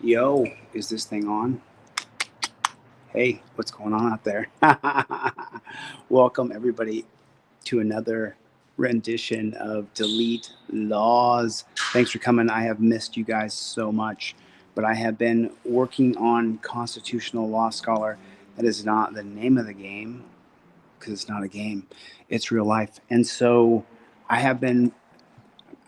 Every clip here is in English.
Yo, is this thing on? Hey, what's going on out there? Welcome, everybody, to another rendition of Delete Laws. Thanks for coming. I have missed you guys so much, but I have been working on Constitutional Law Scholar. That is not the name of the game because it's not a game, it's real life. And so I have been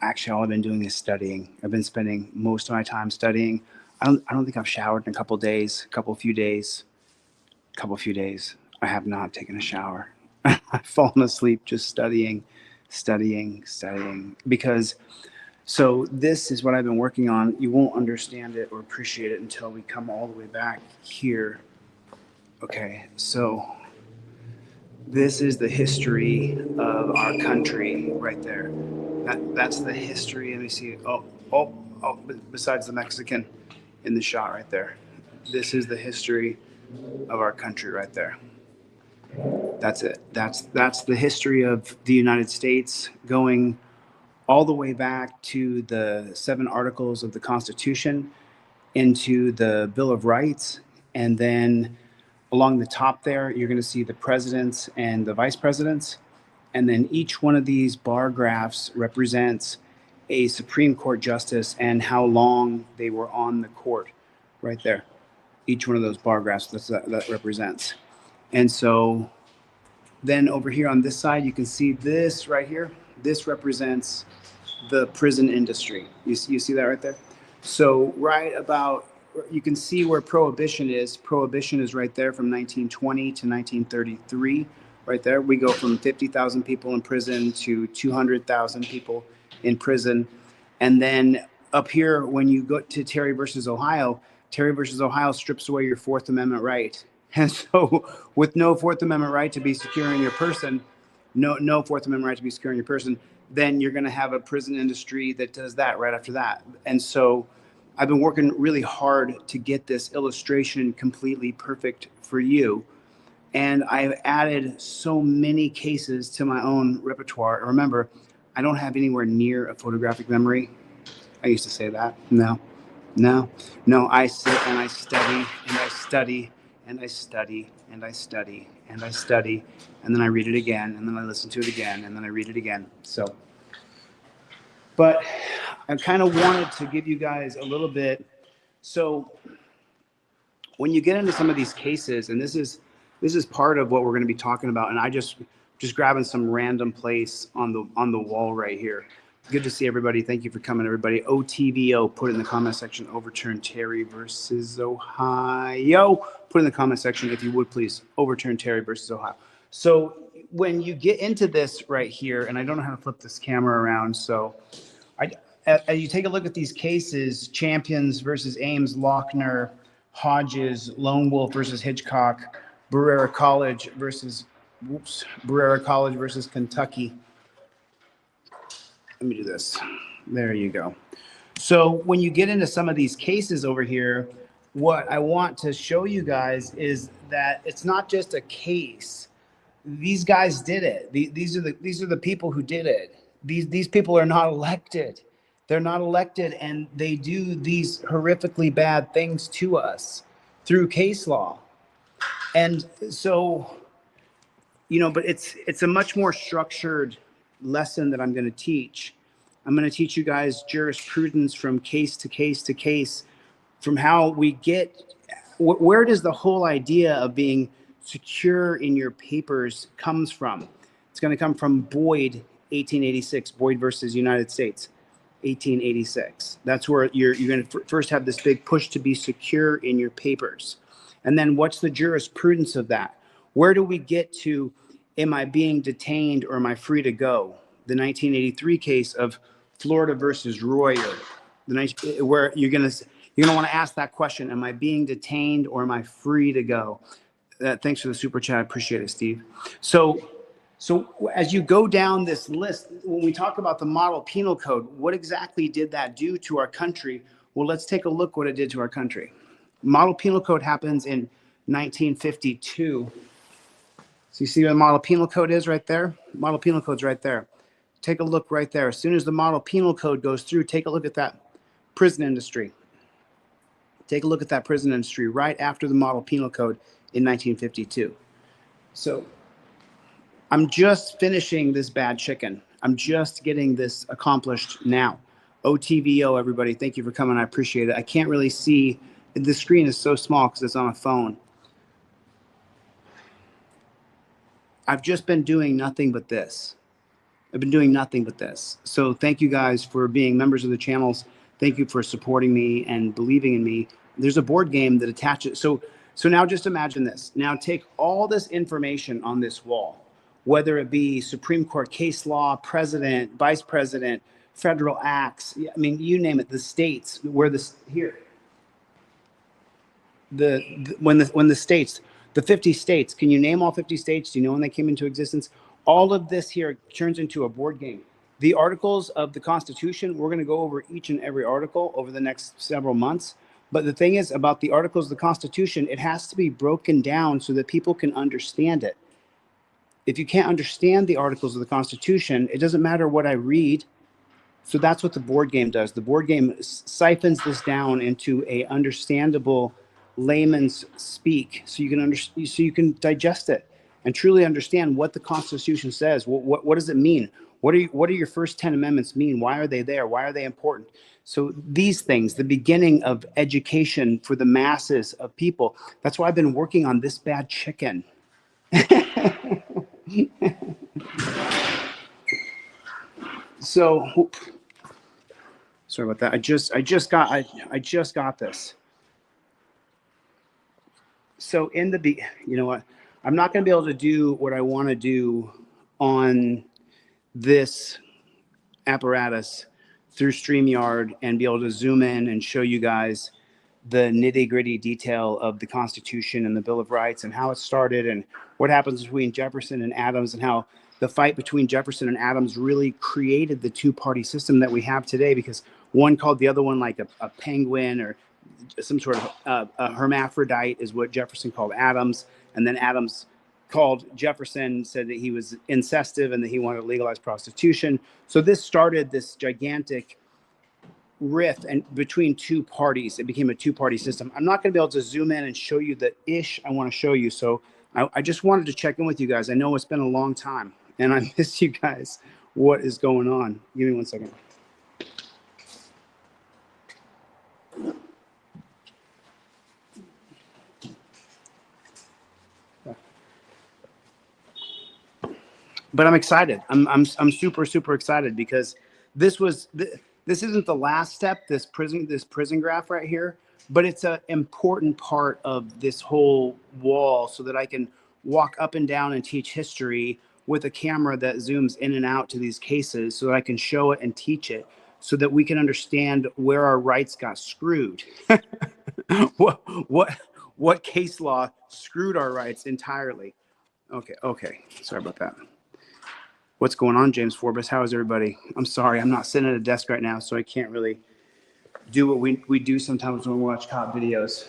actually all I've been doing is studying. I've been spending most of my time studying. I don't think I've showered in a couple days, few days. I have not taken a shower. I've fallen asleep just studying. Because so this is what I've been working on. You won't understand it or appreciate it until we come all the way back here. Okay, so this is the history of our country right there. That's the history. Let me see. Oh, besides the Mexican in the shot right there. This is the history of our country right there. That's it. That's the history of the United States, going all the way back to the 7 articles of the Constitution, into the Bill of Rights, and then along the top there, you're going to see the presidents and the vice presidents. And then each one of these bar graphs represents a Supreme Court justice and how long they were on the court right there. Each one of those bar graphs that represents. And so then over here on this side, you can see this right here. This represents the prison industry. You see that right there? So right about, you can see where prohibition is. Prohibition is right there from 1920 to 1933. Right there, we go from 50,000 people in prison to 200,000 people in prison. And then up here, when you go to Terry versus Ohio strips away your Fourth Amendment right. And so with no Fourth Amendment right to be secure in your person, no Fourth Amendment right to be secure in your person, then you're going to have a prison industry that does that right after that. And so I've been working really hard to get this illustration completely perfect for you. And I've added so many cases to my own repertoire. Remember, I don't have anywhere near a photographic memory. I used to say that. No. I sit and I study and I study and I study and I study and I study. And then I read it again, and then I listen to it again, and then I read it again. So, but I kind of wanted to give you guys a little bit. So when you get into some of these cases, and this is part of what we're going to be talking about, and I just grabbing some random place on the wall right here. Good to see everybody. Thank you for coming, everybody. OTVO, put it in the comment section. Overturn Terry versus Ohio. Put in the comment section, if you would, please. Overturn Terry versus Ohio. So when you get into this right here, and I don't know how to flip this camera around, so as you take a look at these cases, Champions versus Ames, Lochner, Hodges, Lone Wolf versus Hitchcock, Barrera College versus Kentucky. Let me do this. There you go. So when you get into some of these cases over here, what I want to show you guys is that it's not just a case. These guys did it. These are the people who did it. These people are not elected. They're not elected, and they do these horrifically bad things to us through case law. And so, but it's a much more structured lesson that I'm going to teach. I'm going to teach you guys jurisprudence from case to case to case, from how we get, where does the whole idea of being secure in your papers comes from. It's going to come from Boyd, 1886, Boyd versus United States, 1886. That's where you're going to first have this big push to be secure in your papers. And then what's the jurisprudence of that? Where do we get to, am I being detained or am I free to go? The 1983 case of Florida versus Royer, where you're going to want to ask that question, am I being detained or am I free to go? Thanks for the super chat. I appreciate it, Steve. So as you go down this list, when we talk about the model penal code, what exactly did that do to our country? Well, let's take a look what it did to our country. Model penal code happens in 1952. So you see where the model penal code is right there? Model penal code's right there. Take a look right there. As soon as the model penal code goes through, take a look at that prison industry. Take a look at that prison industry right after the model penal code in 1952. So I'm just finishing this bad chicken. I'm just getting this accomplished now. OTVO, everybody, thank you for coming. I appreciate it. I can't really see. The screen is so small because it's on a phone. I've just been doing nothing but this. I've been doing nothing but this. So thank you guys for being members of the channels. Thank you for supporting me and believing in me. There's a board game that attaches. So now just imagine this. Now take all this information on this wall, whether it be Supreme Court case law, president, vice president, federal acts. I mean, you name it, the states where this here. When the states, the 50 states, can you name all 50 states? Do you know when they came into existence? All of this here turns into a board game. The articles of the Constitution, we're going to go over each and every article over the next several months. But the thing is about the articles of the Constitution, it has to be broken down so that people can understand it. If you can't understand the articles of the Constitution, it doesn't matter what I read. So that's what the board game does. The board game siphons this down into a understandable layman's speak, so you can so you can digest it and truly understand what the Constitution says. What does it mean? What are your first 10 amendments mean? Why are they there? Why are they important? So these things, the beginning of education for the masses of people. That's why I've been working on this bad chicken. So sorry about that. I just got this. So you know what? I'm not going to be able to do what I want to do on this apparatus through StreamYard and be able to zoom in and show you guys the nitty-gritty detail of the Constitution and the Bill of Rights and how it started and what happens between Jefferson and Adams and how the fight between Jefferson and Adams really created the two-party system that we have today, because one called the other one like a penguin or some sort of a hermaphrodite is what Jefferson called Adams. And then Adams called Jefferson, said that he was incestive and that he wanted to legalize prostitution. So this started this gigantic rift and between two parties. It became a two-party system. I'm not going to be able to zoom in and show you the ish I want to show you. So I just wanted to check in with you guys. I know it's been a long time and I miss you guys. What is going on? Give me 1 second. But I'm excited. I'm super excited because this isn't the last step, this prison graph right here, but it's an important part of this whole wall so that I can walk up and down and teach history with a camera that zooms in and out to these cases so that I can show it and teach it so that we can understand where our rights got screwed. what case law screwed our rights entirely. Okay. Sorry about that. What's going on, James Forbes? How is everybody? I'm sorry, I'm not sitting at a desk right now, so I can't really do what we do sometimes when we watch cop videos.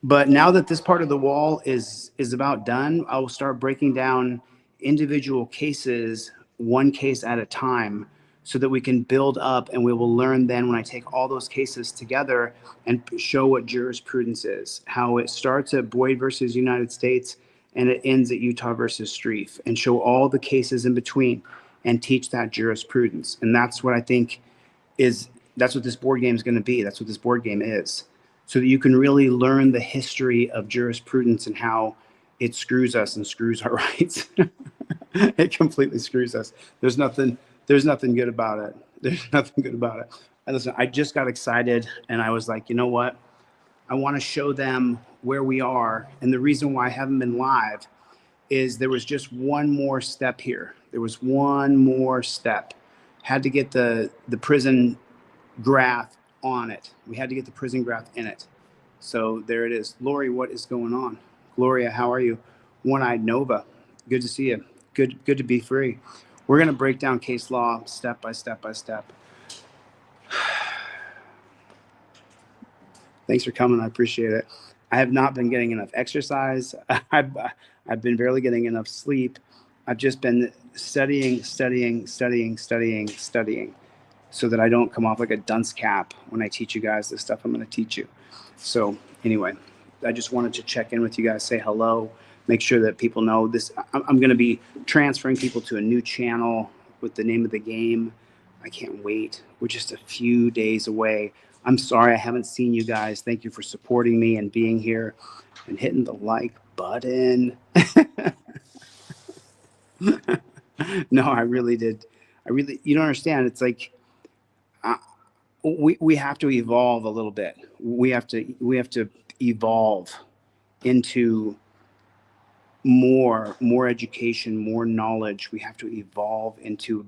But now that this part of the wall is about done, I will start breaking down individual cases, one case at a time, so that we can build up and we will learn then when I take all those cases together and show what jurisprudence is, how it starts at Boyd versus United States and it ends at Utah versus Strieff, and show all the cases in between and teach that jurisprudence. And that's what I think that's what this board game is going to be. That's what this board game is. So that you can really learn the history of jurisprudence and how it screws us and screws our rights. It completely screws us. There's nothing good about it. There's nothing good about it. And listen, I just got excited and I was like, you know what? I want to show them where we are. And the reason why I haven't been live is there was just one more step here. There was one more step. Had to get the prison graph on it. We had to get the prison graph in it. So there it is. Lori, what is going on? Gloria, how are you? One-Eyed Nova, good to see you. Good to be free. We're going to break down case law step by step by step. Thanks for coming. I appreciate it. I have not been getting enough exercise. I've been barely getting enough sleep. I've just been studying. so that I don't come off like a dunce cap when I teach you guys the stuff I'm going to teach you. So anyway, I just wanted to check in with you guys, say hello, make sure that people know this. I'm going to be transferring people to a new channel with the name of the game. I can't wait. We're just a few days away. I'm sorry I haven't seen you guys. Thank you for supporting me and being here and hitting the like button. No, I really did. You don't understand. It's like we have to evolve a little bit. We have to evolve into more education, more knowledge. We have to evolve into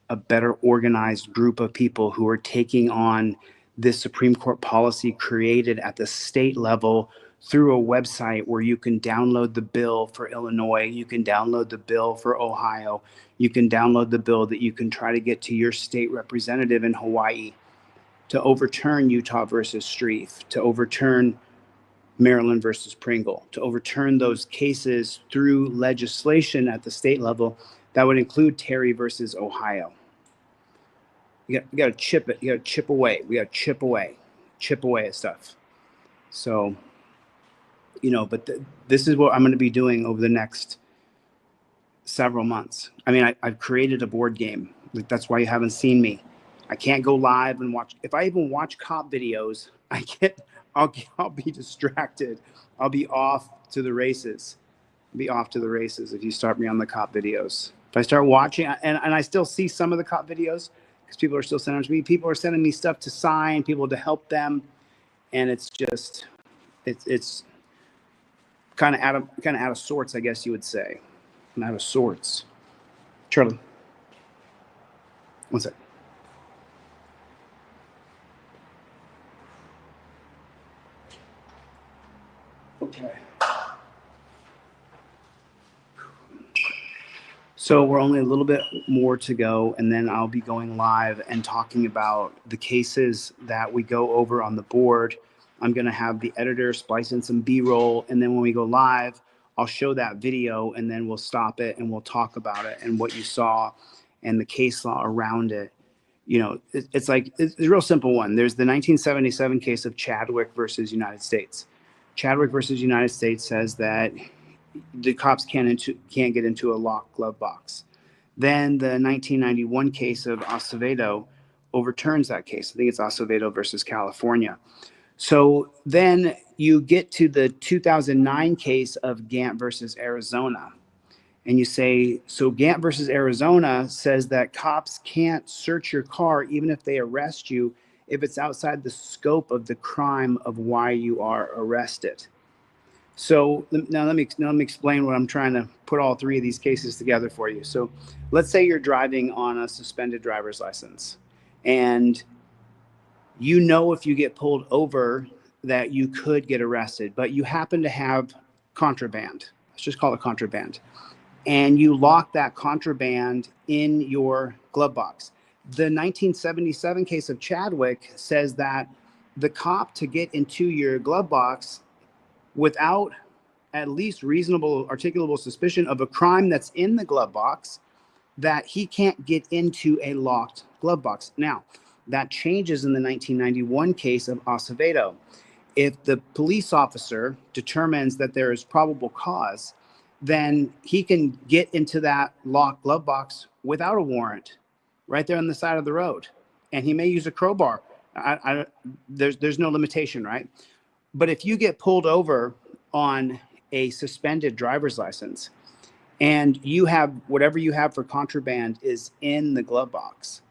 a better organized group of people who are taking on this Supreme Court policy created at the state level through a website where you can download the bill for Illinois, you can download the bill for Ohio, you can download the bill that you can try to get to your state representative in Hawaii to overturn Utah versus Strieff, to overturn Maryland versus Pringle, to overturn those cases through legislation at the state level. That would include Terry versus Ohio. You got to chip it. You got to chip away. We got to chip away at stuff. So, but this is what I'm going to be doing over the next several months. I mean, I've created a board game. That's why you haven't seen me. I can't go live and watch. If I even watch cop videos, I'll be distracted. I'll be off to the races. If you start me on the cop videos. If I start watching, and I still see some of the cop videos because people are still sending them to me. People are sending me stuff to sign, people to help them, and it's just, it's kind of out of sorts, I guess you would say, and out of sorts. Charlie, one sec. Okay. So we're only a little bit more to go, and then I'll be going live and talking about the cases that we go over on the board. I'm going to have the editor splice in some B-roll, and then when we go live, I'll show that video, and then we'll stop it, and we'll talk about it and what you saw and the case law around it. It's a real simple one. There's the 1977 case of Chadwick versus United States. Chadwick versus United States says that the cops can't get into a locked glove box. Then the 1991 case of Acevedo overturns that case. I think it's Acevedo versus California. So then you get to the 2009 case of Gant versus Arizona. And you say, so Gant versus Arizona says that cops can't search your car even if they arrest you if it's outside the scope of the crime of why you are arrested. So now let me explain what I'm trying to put all three of these cases together for you. So let's say you're driving on a suspended driver's license, and if you get pulled over that you could get arrested, but you happen to have contraband. Let's just call it contraband. And you lock that contraband in your glove box. The 1977 case of Chadwick says that the cop, to get into your glove box without at least reasonable articulable suspicion of a crime that's in the glove box, that he can't get into a locked glove box. Now, that changes in the 1991 case of Acevedo. If the police officer determines that there is probable cause, then he can get into that locked glove box without a warrant right there on the side of the road. And he may use a crowbar. There's no limitation, right? But if you get pulled over on a suspended driver's license and you have whatever you have for contraband is in the glove box,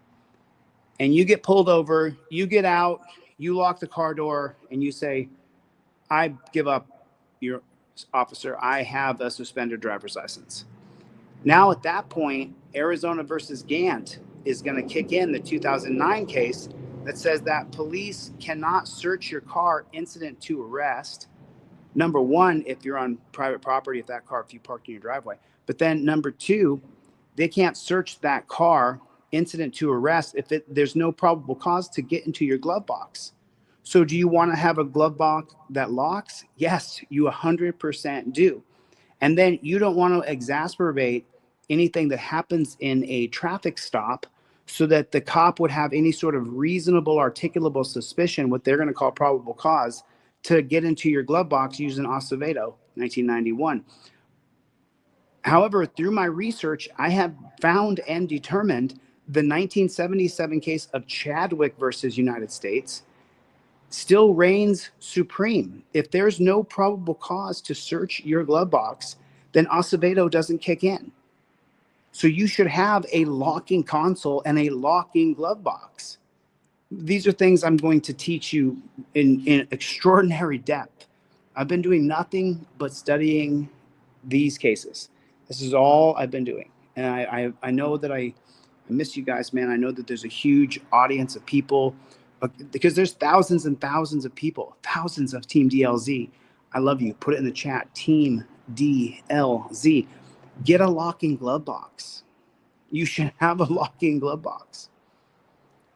and you get pulled over, you get out, you lock the car door, and you say, I give up, your officer, I have a suspended driver's license. Now at that point, Arizona versus Gant is going to kick in, the 2009 case that says that police cannot search your car incident to arrest. Number one, if you're on private property, if you parked in your driveway. But then number two, they can't search that car incident to arrest if there's no probable cause to get into your glove box. So do you want to have a glove box that locks? Yes, you 100% do. And then you don't want to exacerbate anything that happens in a traffic stop. so that the cop would have any sort of reasonable, articulable suspicion, what they're going to call probable cause, to get into your glove box using Acevedo, 1991. However, through my research, I have found and determined the 1977 case of Chadwick versus United States still reigns supreme. If there's no probable cause to search your glove box, then Acevedo doesn't kick in. So you should have a locking console and a locking glove box. These are things I'm going to teach you in extraordinary depth. I've been doing nothing but studying these cases. This is all I've been doing. And I know that I miss you guys, man. I know that there's a huge audience of people because there's thousands and thousands of people, thousands of Team DLZ. I love you. Put it in the chat. Team DLZ. Get a locking glove box. You should have a locking glove box.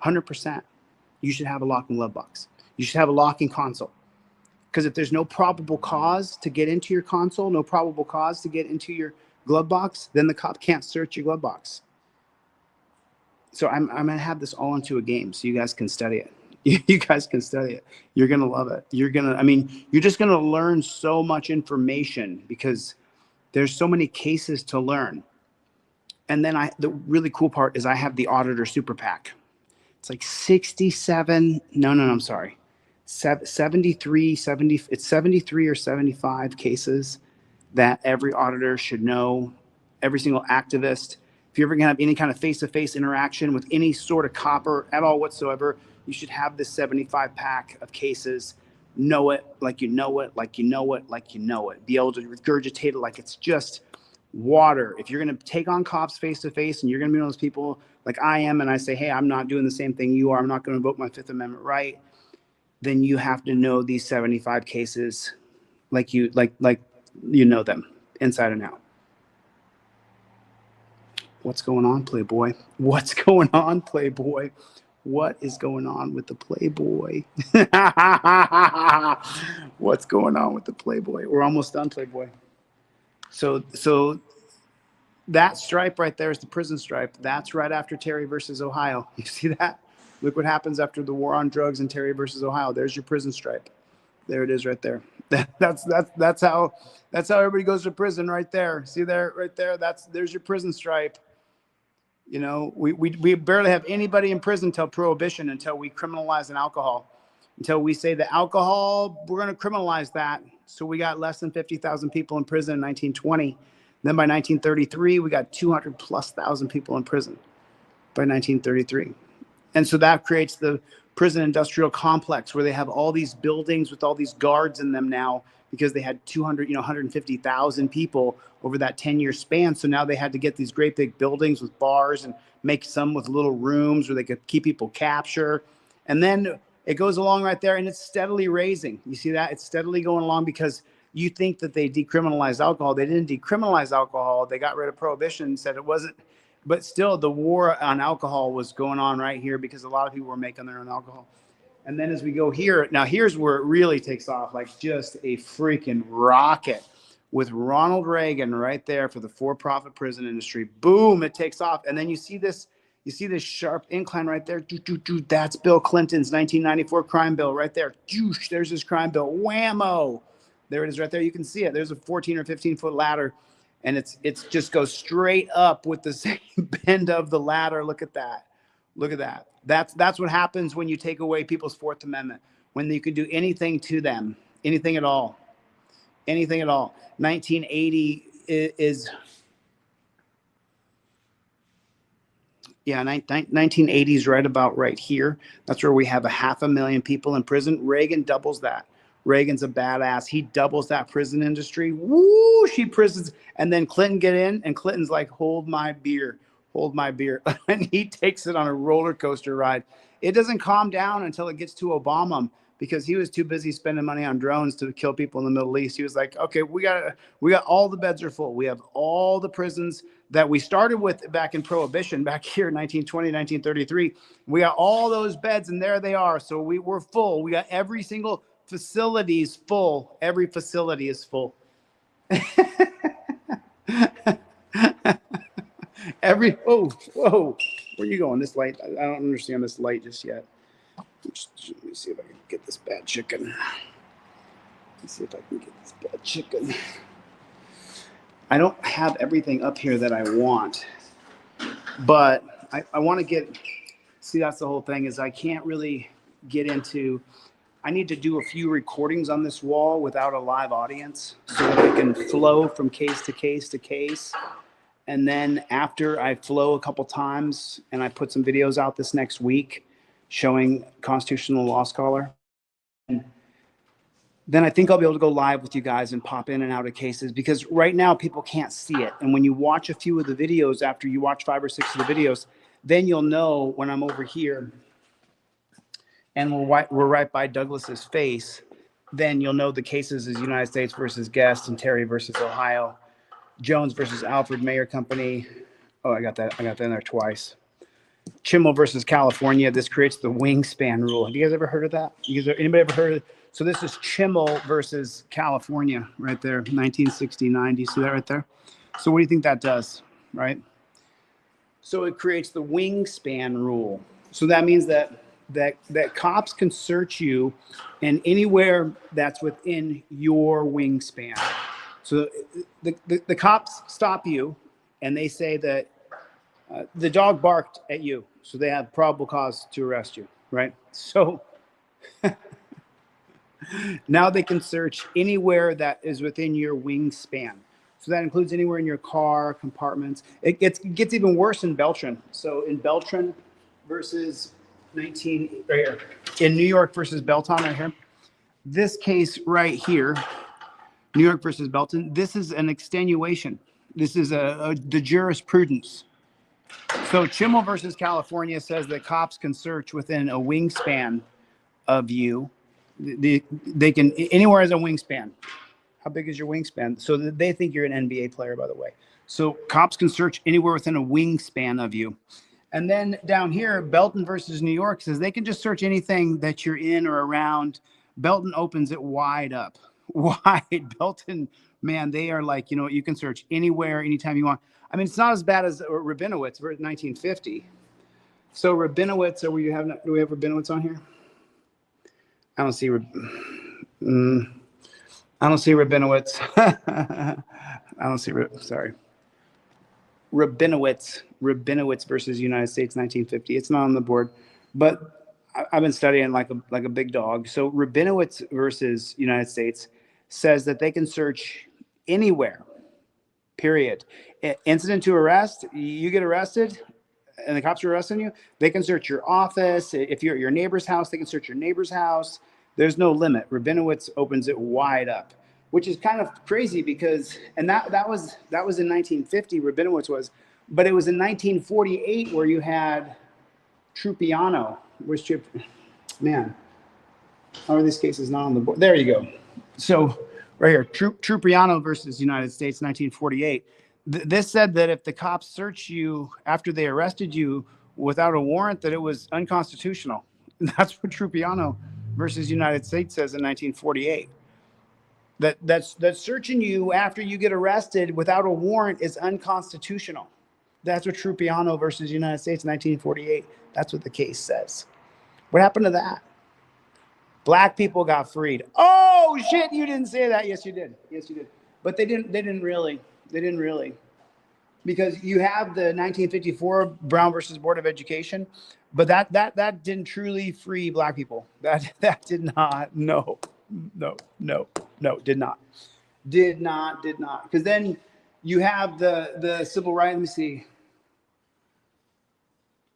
100%. You should have a locking glove box. You should have a locking console. Because if there's no probable cause to get into your console, no probable cause to get into your glove box, then the cop can't search your glove box. So I'm going to have this all into a game so you guys can study it. You guys can study it. You're going to love it. You're just going to learn so much information because there's so many cases to learn. And then the really cool part is I have the Auditor Super PAC. It's like 67. No, I'm sorry. 73 or 75 cases that every auditor should know, every single activist. If you're ever going to have any kind of face-to-face interaction with any sort of copper at all whatsoever, you should have this 75 pack of cases. Know it like you know it, like you know it, like you know it. Be able to regurgitate it like it's just water. If you're going to take on cops face-to-face and you're going to be one of those people like I am, and I say, hey, I'm not doing the same thing you are, I'm not going to invoke my Fifth Amendment right, then you have to know these 75 cases like you know them inside and out. What's going on, Playboy? What's going on, Playboy? What is going on with the Playboy? What's going on with the Playboy? We're almost done, Playboy. So that stripe right there is the prison stripe. That's right after Terry versus Ohio. You see that? Look what happens after the war on drugs and Terry versus Ohio. There's your prison stripe. There it is right there. That's how everybody goes to prison right there. See there, right there? There's your prison stripe. You know, we barely have anybody in prison until Prohibition, until we criminalize an alcohol, until we say that alcohol, we're going to criminalize that. So we got less than 50,000 people in prison in 1920. Then by 1933, we got 200,000+ people in prison by 1933. And so that creates the prison industrial complex where they have all these buildings with all these guards in them now because they had 150,000 people over that 10-year span. So now they had to get these great big buildings with bars and make some with little rooms where they could keep people capture. And then it goes along right there and it's steadily raising. You see that? It's steadily going along because you think that they decriminalized alcohol. They didn't decriminalize alcohol. They got rid of Prohibition, said it wasn't. But still, the war on alcohol was going on right here because a lot of people were making their own alcohol. And then as we go here, now here's where it really takes off, like just a freaking rocket with Ronald Reagan right there for the for-profit prison industry. Boom, it takes off. And then you see this sharp incline right there. That's Bill Clinton's 1994 crime bill right there. There's his crime bill. Whammo. There it is right there. You can see it. There's a 14 or 15-foot ladder. And it's just goes straight up with the same bend of the ladder. Look at that. Look at that. That's what happens when you take away people's Fourth Amendment, when you can do anything to them, anything at all. Anything at all. 1980 is 1980 is right about right here. That's where we have 500,000 people in prison. Reagan doubles that. Reagan's a badass. He doubles that prison industry. Woo, she prisons. And then Clinton get in, and Clinton's like, hold my beer. Hold my beer. And he takes it on a roller coaster ride. It doesn't calm down until it gets to Obama because he was too busy spending money on drones to kill people in the Middle East. He was like, okay, we got all the beds are full. We have all the prisons that we started with back in Prohibition, back here in 1920, 1933. We got all those beds, and there they are. So we're full. We got every single facilities full. Every facility is full. Whoa. Where are you going? This light, I don't understand this light just yet. Let me see if I can get this bad chicken. Let's see if I can get this bad chicken. I don't have everything up here that I want, but I want to get, see, that's the whole thing is I can't really get into, I need to do a few recordings on this wall without a live audience so that I can flow from case to case to case. And then after I flow a couple times and I put some videos out this next week showing Constitutional Law Scholar, then I think I'll be able to go live with you guys and pop in and out of cases, because right now people can't see it. And when you watch a few of the videos, after you watch 5 or 6 of the videos, then you'll know when I'm over here and we're right by Douglas's face, then you'll know the cases is United States versus Guest and Terry versus Ohio, Jones versus Alfred Mayer Company. Oh, I got that in there twice. Chimmel versus California. This creates the wingspan rule. Have you guys ever heard of that? Anybody ever heard of it? So this is Chimmel versus California right there, 1969. Do you see that right there? So what do you think that does, right? So it creates the wingspan rule. So that means that cops can search you and anywhere that's within your wingspan. So the cops stop you and they say that the dog barked at you, so they have probable cause to arrest you, right? So now they can search anywhere that is within your wingspan. So that includes anywhere in your car, compartments. It gets even worse in Beltran. So in Beltran versus right here, in New York versus Belton right here, this case right here, New York versus Belton, this is an extenuation. This is the jurisprudence. So Chimmel versus California says that cops can search within a wingspan of you. They can anywhere as a wingspan. How big is your wingspan? So they think you're an NBA player, by the way. So cops can search anywhere within a wingspan of you. And then down here, Belton versus New York says they can just search anything that you're in or around. Belton opens it wide up. Wide. Belton, man, they are like, you can search anywhere, anytime you want. I mean, it's not as bad as Rabinowitz, 1950. So Rabinowitz, do we have Rabinowitz on here? I don't see Rabinowitz. I don't see, sorry. Rabinowitz versus United States, 1950. It's not on the board, but I've been studying like a big dog. So Rabinowitz versus United States says that they can search anywhere, period. Incident to arrest, you get arrested and the cops are arresting you, they can search your office. If you're at your neighbor's house, they can search your neighbor's house. There's no limit. Rabinowitz opens it wide up, which is kind of crazy because, and that was in 1950, Rabinowitz was, but it was in 1948 where you had Trupiano. Where's man, how are these cases not on the board? There you go. So right here, Trupiano versus United States, 1948. This said that if the cops search you after they arrested you without a warrant, that it was unconstitutional. That's what Trupiano versus United States says in 1948. That's searching you after you get arrested without a warrant is unconstitutional. That's what Trupiano versus United States, 1948. That's what the case says. What happened to that? Black people got freed. Oh shit! You didn't say that. Yes, you did. Yes, you did. But they didn't really. Because you have the 1954 Brown versus Board of Education, but that didn't truly free black people. That did not. No, did not. Because then you have the civil rights. Let me see.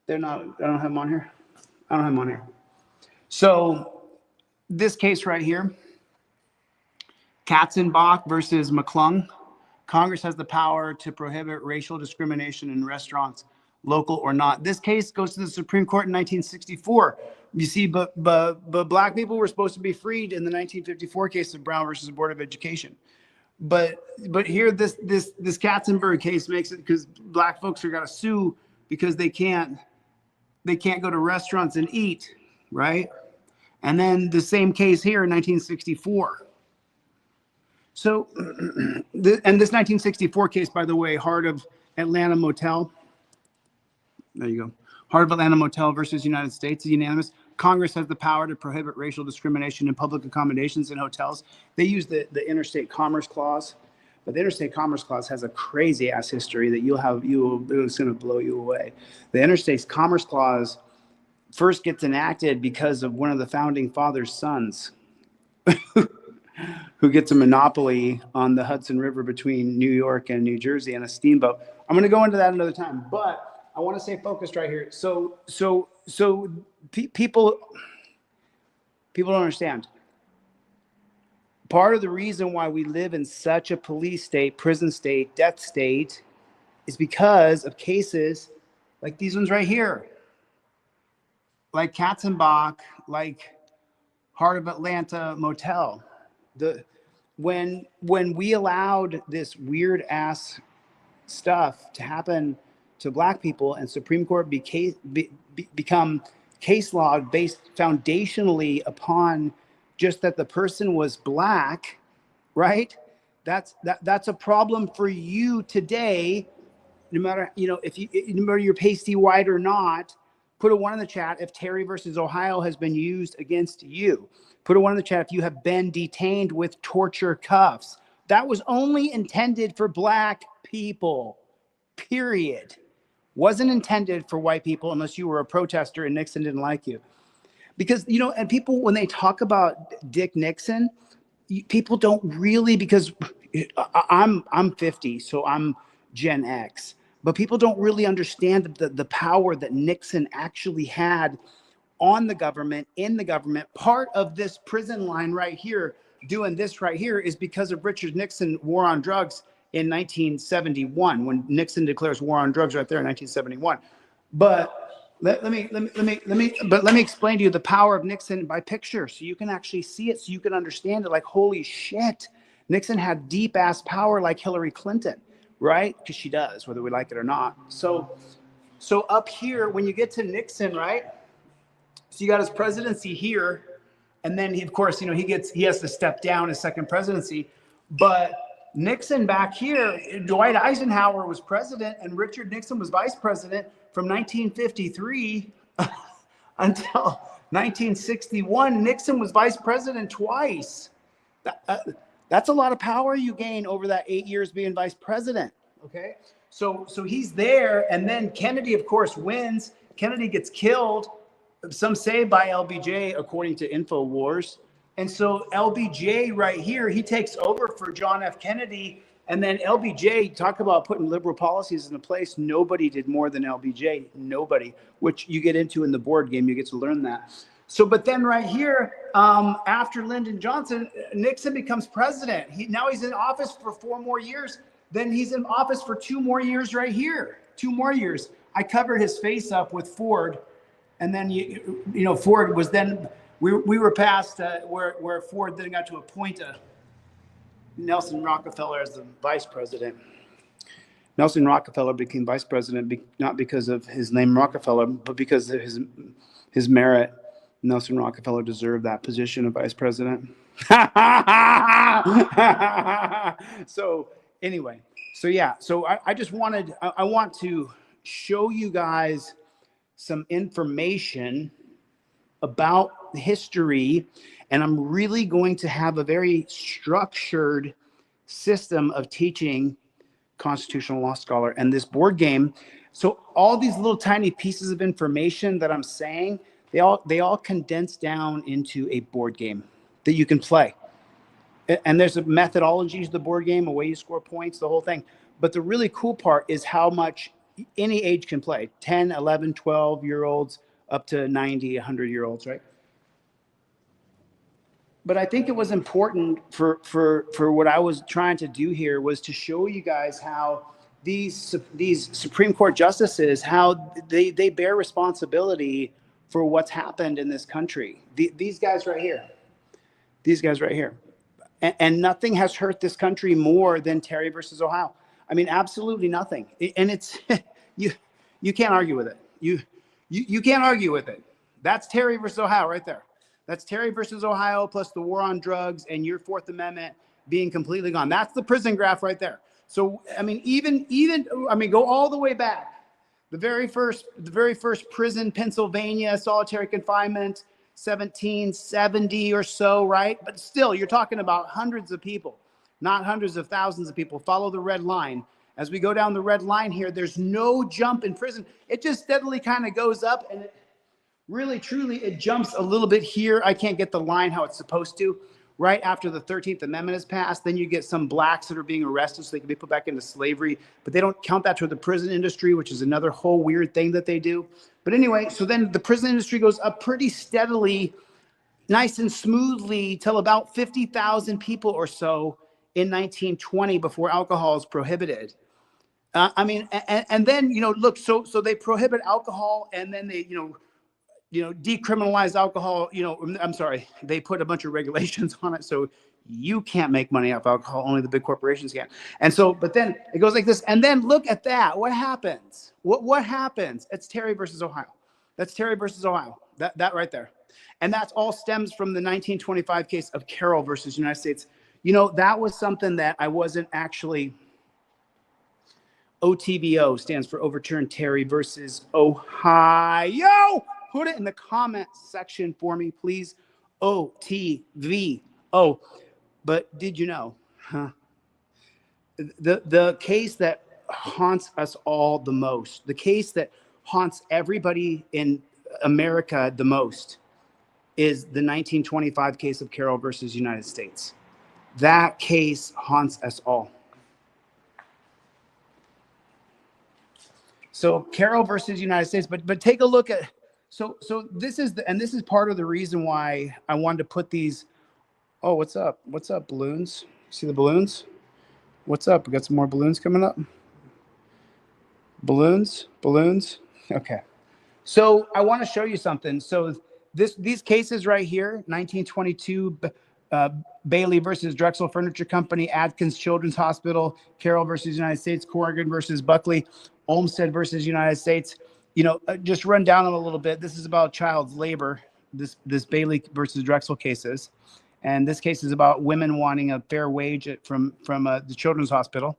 They're not. I don't have them on here. So this case right here, Katzenbach versus McClung. Congress has the power to prohibit racial discrimination in restaurants, local or not. This case goes to the Supreme Court in 1964. You see, but black people were supposed to be freed in the 1954 case of Brown versus Board of Education. But here, this Katzenberg case makes it because black folks are got to sue because they can't go to restaurants and eat, right? And then the same case here in 1964. So, and this 1964 case, by the way, Heart of Atlanta Motel. There you go. Heart of Atlanta Motel versus United States is unanimous. Congress has the power to prohibit racial discrimination in public accommodations in hotels. They use the Interstate Commerce Clause, but the Interstate Commerce Clause has a crazy ass history that it's going to blow you away. The Interstate Commerce Clause first gets enacted because of one of the founding fathers' sons who gets a monopoly on the Hudson River between New York and New Jersey and a steamboat. I'm going to go into that another time, but I want to stay focused right here. So people don't understand. Part of the reason why we live in such a police state, prison state, death state is because of cases like these ones right here, like Katzenbach, like Heart of Atlanta Motel. When we allowed this weird ass stuff to happen to Black people and Supreme Court become case law based foundationally upon just that the person was Black, right? That's a problem for you today, no matter, no matter you're pasty white or not. Put a 1 in the chat if Terry versus Ohio has been used against you. Put a 1 in the chat if you have been detained with torture cuffs. That was only intended for Black people, period. Wasn't intended for white people unless you were a protester and Nixon didn't like you. Because, and people, when they talk about Dick Nixon, people don't really, because I'm 50, so I'm Gen X. But people don't really understand the power that Nixon actually had on the government, in the government. Part of this prison line right here, doing this right here, is because of Richard Nixon war on drugs in 1971, when Nixon declares war on drugs right there in 1971. But let me explain to you the power of Nixon by picture, so you can actually see it, so you can understand it. Like, holy shit, Nixon had deep ass power like Hillary Clinton, right? Because she does, whether we like it or not. So up here, when you get to Nixon, right? So you got his presidency here, and then he, of course, he has to step down his second presidency. But Nixon back here, Dwight Eisenhower was president and Richard Nixon was vice president from 1953 until 1961. Nixon was vice president twice. That's a lot of power you gain over that 8 years being vice president. Okay, so he's there, and then Kennedy, of course, wins. Kennedy gets killed, some say by LBJ, according to InfoWars. And so LBJ right here, he takes over for John F. Kennedy. And then LBJ, talk about putting liberal policies into place. Nobody did more than LBJ. Nobody, which you get into in the board game. You get to learn that. So, but then right here, after Lyndon Johnson, Nixon becomes president. Now he's in office for 4 more years. Then he's in office for 2 more years right here. 2 more years. I covered his face up with Ford. And then, Ford was then... We were past where Ford then got to appoint Nelson Rockefeller as the vice president. Nelson Rockefeller became vice president not because of his name Rockefeller, but because of his merit. Nelson Rockefeller deserved that position of vice president. So anyway, so I just I want to show you guys some information about history, and I'm really going to have a very structured system of teaching constitutional law scholar and this board game. So all these little tiny pieces of information that I'm saying, they all condense down into a board game that you can play. And there's a methodology to the board game, a way you score points, the whole thing. But the really cool part is how much any age can play. 10, 11, 12-year-olds up to 90, 100-year-olds, right? But I think it was important for what I was trying to do here was to show you guys how these Supreme Court justices, how they bear responsibility for what's happened in this country. These guys right here. And nothing has hurt this country more than Terry versus Ohio. I mean, absolutely nothing. And it's you can't argue with it. You can't argue with it. That's Terry versus Ohio right there. That's Terry versus Ohio plus the war on drugs and your Fourth Amendment being completely gone. That's the prison graph right there. So, I mean, even go all the way back. The very first prison, Pennsylvania, solitary confinement, 1770 or so, right? But still, you're talking about hundreds of people, not hundreds of thousands of people. Follow the red line. As we go down the red line here, there's no jump in prison. It just steadily kind of goes up, and it really, truly, it jumps a little bit here. I can't get the line how it's supposed to. Right after the 13th Amendment is passed, then you get some blacks that are being arrested so they can be put back into slavery, but they don't count that toward the prison industry, which is another whole weird thing that they do. But anyway, so then the prison industry goes up pretty steadily, nice and smoothly, till about 50,000 people or so in 1920 before alcohol is prohibited. I mean, and then, look, so they prohibit alcohol, and then they, decriminalize alcohol, I'm sorry, they put a bunch of regulations on it. So you can't make money off alcohol, only the big corporations can. And so, but then it goes like this. And then look at that. What happens? What happens? It's Terry versus Ohio. That's Terry versus Ohio. That right there. And that's all stems from the 1925 case of Carroll versus United States. That was something that I wasn't actually, OTVO stands for Overturned Terry versus Ohio. Put it in the comment section for me, please. OTVO. But did you know, the case that haunts us all the most, the case that haunts everybody in America the most, is the 1925 case of Carroll versus United States. That case haunts us all. So Carroll versus United States, but take a look at, so this is this is part of the reason why I wanted to put these. Oh, what's up? What's up, balloons? See the balloons? What's up? We got some more balloons coming up. Balloons. Okay. So I want to show you something. So these cases right here, 1922, Bailey versus Drexel Furniture Company, Adkins Children's Hospital, Carroll versus United States, Corrigan versus Buckley, Olmsted versus United States. Just run down them a little bit. This is about child labor, this Bailey versus Drexel cases. And this case is about women wanting a fair wage from the Children's Hospital.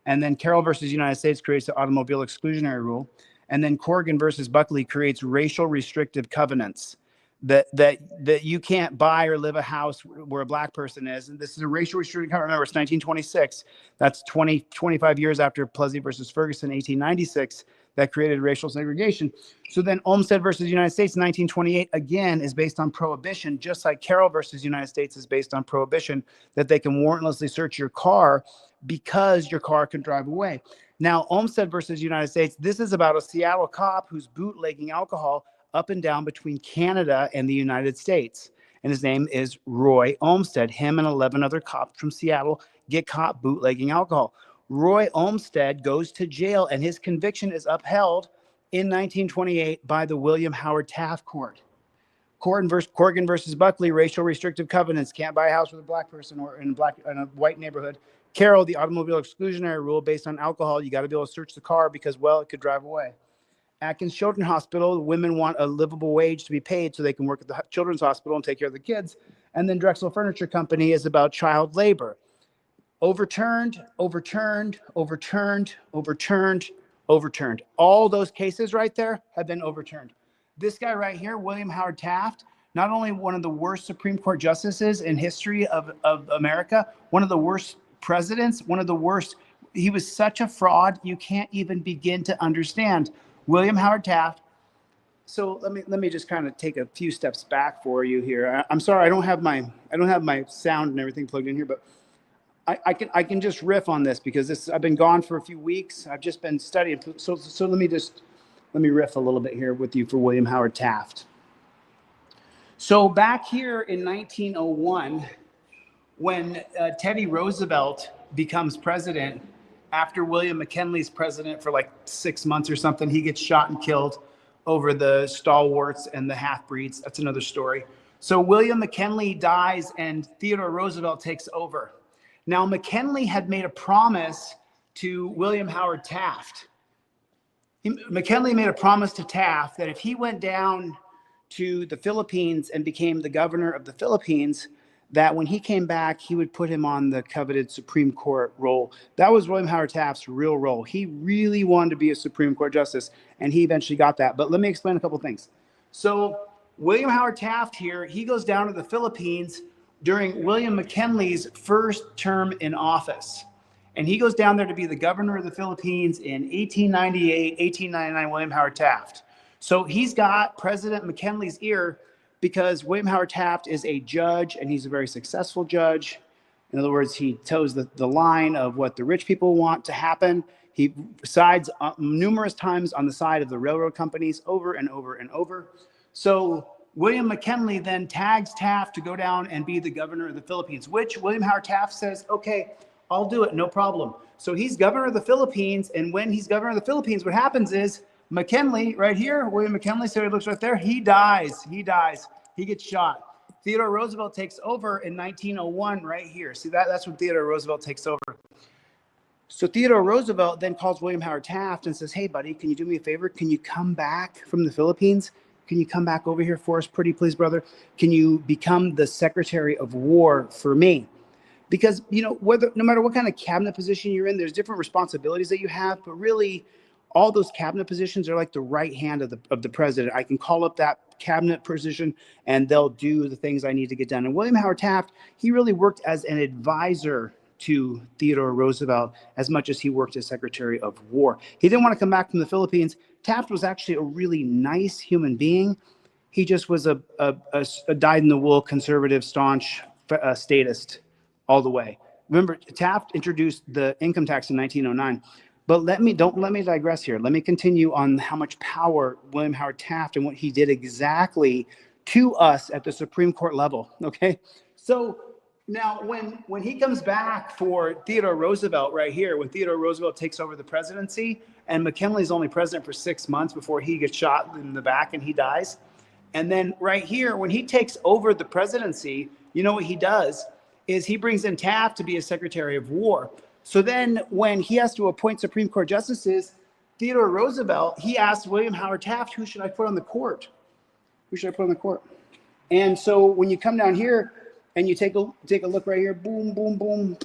And then Carroll versus United States creates the automobile exclusionary rule. And then Corrigan versus Buckley creates racial restrictive covenants that you can't buy or live a house where a black person is. And this is a racial restrictive covenant. Remember, it's 1926. That's 25 years after Plessy versus Ferguson, 1896, that created racial segregation. So then Olmsted versus United States, 1928, again, is based on prohibition, just like Carroll versus United States is based on prohibition, that they can warrantlessly search your car because your car can drive away. Now, Olmsted versus United States, this is about a Seattle cop who's bootlegging alcohol up and down between Canada and the United States. And his name is Roy Olmsted. Him and 11 other cops from Seattle get caught bootlegging alcohol. Roy Olmsted goes to jail, and his conviction is upheld in 1928 by the William Howard Taft Court. Corrigan versus Buckley, racial restrictive covenants, can't buy a house with a black person or in a white neighborhood. Carroll, the automobile exclusionary rule based on alcohol, you got to be able to search the car because, well, it could drive away. Adkins Children's Hospital, women want a livable wage to be paid so they can work at the children's hospital and take care of the kids. And then Drexel Furniture Company is about child labor. Overturned. All those cases right there have been overturned. This guy right here, William Howard Taft, not only one of the worst Supreme Court justices in history of America, one of the worst presidents, one of the worst. He was such a fraud, you can't even begin to understand. William Howard Taft. So let me just kind of take a few steps back for you here. I'm sorry, I don't have my sound and everything plugged in here, but I can just riff on this because I've been gone for a few weeks. I've just been studying. So let me riff a little bit here with you for William Howard Taft. So back here in 1901, when Teddy Roosevelt becomes president, after William McKinley's president for like 6 months or something, he gets shot and killed over the stalwarts and the half-breeds. That's another story. So William McKinley dies and Theodore Roosevelt takes over. Now, McKinley had made a promise to William Howard Taft. McKinley made a promise to Taft that if he went down to the Philippines and became the governor of the Philippines, that when he came back, he would put him on the coveted Supreme Court role. That was William Howard Taft's real role. He really wanted to be a Supreme Court justice, and he eventually got that. But let me explain a couple things. So William Howard Taft here, he goes down to the Philippines during William McKinley's first term in office. And he goes down there to be the governor of the Philippines in 1898, 1899, William Howard Taft. So he's got President McKinley's ear because William Howard Taft is a judge, and he's a very successful judge. In other words, he toes the line of what the rich people want to happen. He sides numerous times on the side of the railroad companies over and over and over. So William McKinley then tags Taft to go down and be the governor of the Philippines, which William Howard Taft says, okay, I'll do it, no problem. So he's governor of the Philippines, and when he's governor of the Philippines, what happens is McKinley, right here, William McKinley, so he looks right there, he dies, he gets shot. Theodore Roosevelt takes over in 1901 right here. See, that's when Theodore Roosevelt takes over. So Theodore Roosevelt then calls William Howard Taft and says, hey, buddy, can you do me a favor? Can you come back from the Philippines? Can you come back over here for us, pretty please, brother? Can you become the Secretary of War for me? Because, you know, no matter what kind of cabinet position you're in, there's different responsibilities that you have, but really all those cabinet positions are like the right hand of the president. I can call up that cabinet position and they'll do the things I need to get done. And William Howard Taft, he really worked as an advisor to Theodore Roosevelt as much as he worked as Secretary of War. He didn't want to come back from the Philippines. Taft was actually a really nice human being. He just was a dyed-in-the-wool conservative, staunch statist all the way. Remember, Taft introduced the income tax in 1909. But don't let me digress here. Let me continue on how much power William Howard Taft and what he did exactly to us at the Supreme Court level. Okay, so now when he comes back for Theodore Roosevelt right here, when Theodore Roosevelt takes over the presidency, and McKinley's only president for 6 months before he gets shot in the back and he dies. And then right here, when he takes over the presidency, you know what he does is he brings in Taft to be a Secretary of War. So then when he has to appoint Supreme Court justices, Theodore Roosevelt, he asked William Howard Taft, who should I put on the court? Who should I put on the court? And so when you come down here and you take a look right here, boom, boom, boom.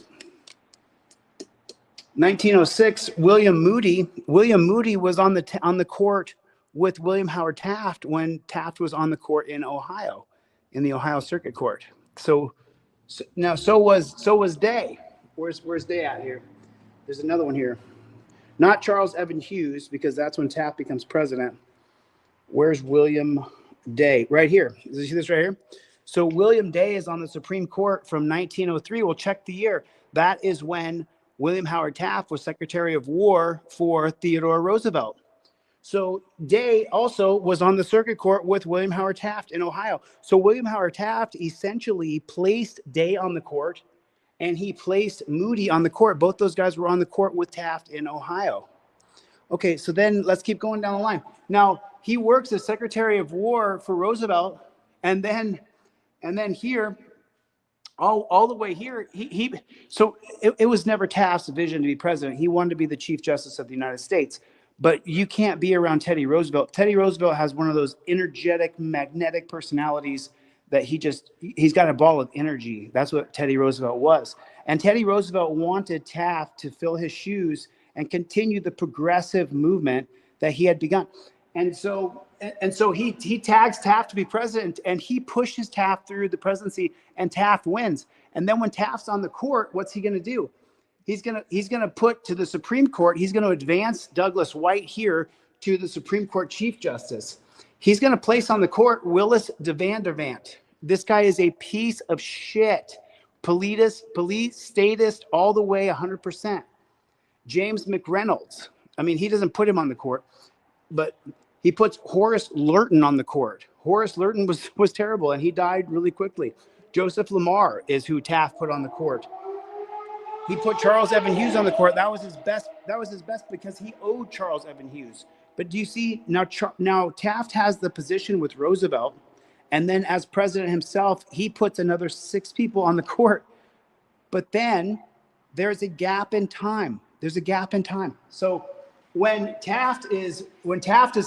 1906, William Moody was on the court with William Howard Taft when Taft was on the court in Ohio, in the Ohio Circuit Court. So was Day. Where's Day at here? There's another one here. Not Charles Evan Hughes, because that's when Taft becomes president. Where's William Day? Right here. You see this right here? So William Day is on the Supreme Court from 1903. We'll check the year. That is when William Howard Taft was Secretary of War for Theodore Roosevelt. So Day also was on the circuit court with William Howard Taft in Ohio. So William Howard Taft essentially placed Day on the court, and he placed Moody on the court. Both those guys were on the court with Taft in Ohio. Okay, so then let's keep going down the line. Now, he works as Secretary of War for Roosevelt, and then here, all the way here, so it was never Taft's vision to be president. He wanted to be the Chief Justice of the United States. But you can't be around Teddy Roosevelt. Teddy Roosevelt has one of those energetic, magnetic personalities that he's got a ball of energy. That's what Teddy Roosevelt was. And Teddy Roosevelt wanted Taft to fill his shoes and continue the progressive movement that he had begun. And so he tags Taft to be president, and he pushes Taft through the presidency, and Taft wins. And then when Taft's on the court, what's he going to do? He's going to put to the Supreme Court, he's going to advance Douglas White here to the Supreme Court Chief Justice. He's going to place on the court Willis de Vandervant. This guy is a piece of shit. Police statist all the way 100%. James McReynolds. I mean, he doesn't put him on the court, but he puts Horace Lurton on the court. Horace Lurton was terrible, and he died really quickly. Joseph Lamar is who Taft put on the court. He put Charles Evan Hughes on the court. That was his best because he owed Charles Evan Hughes. But do you see now Taft has the position with Roosevelt, and then as president himself, he puts another 6 people on the court. But then there's a gap in time. So when Taft is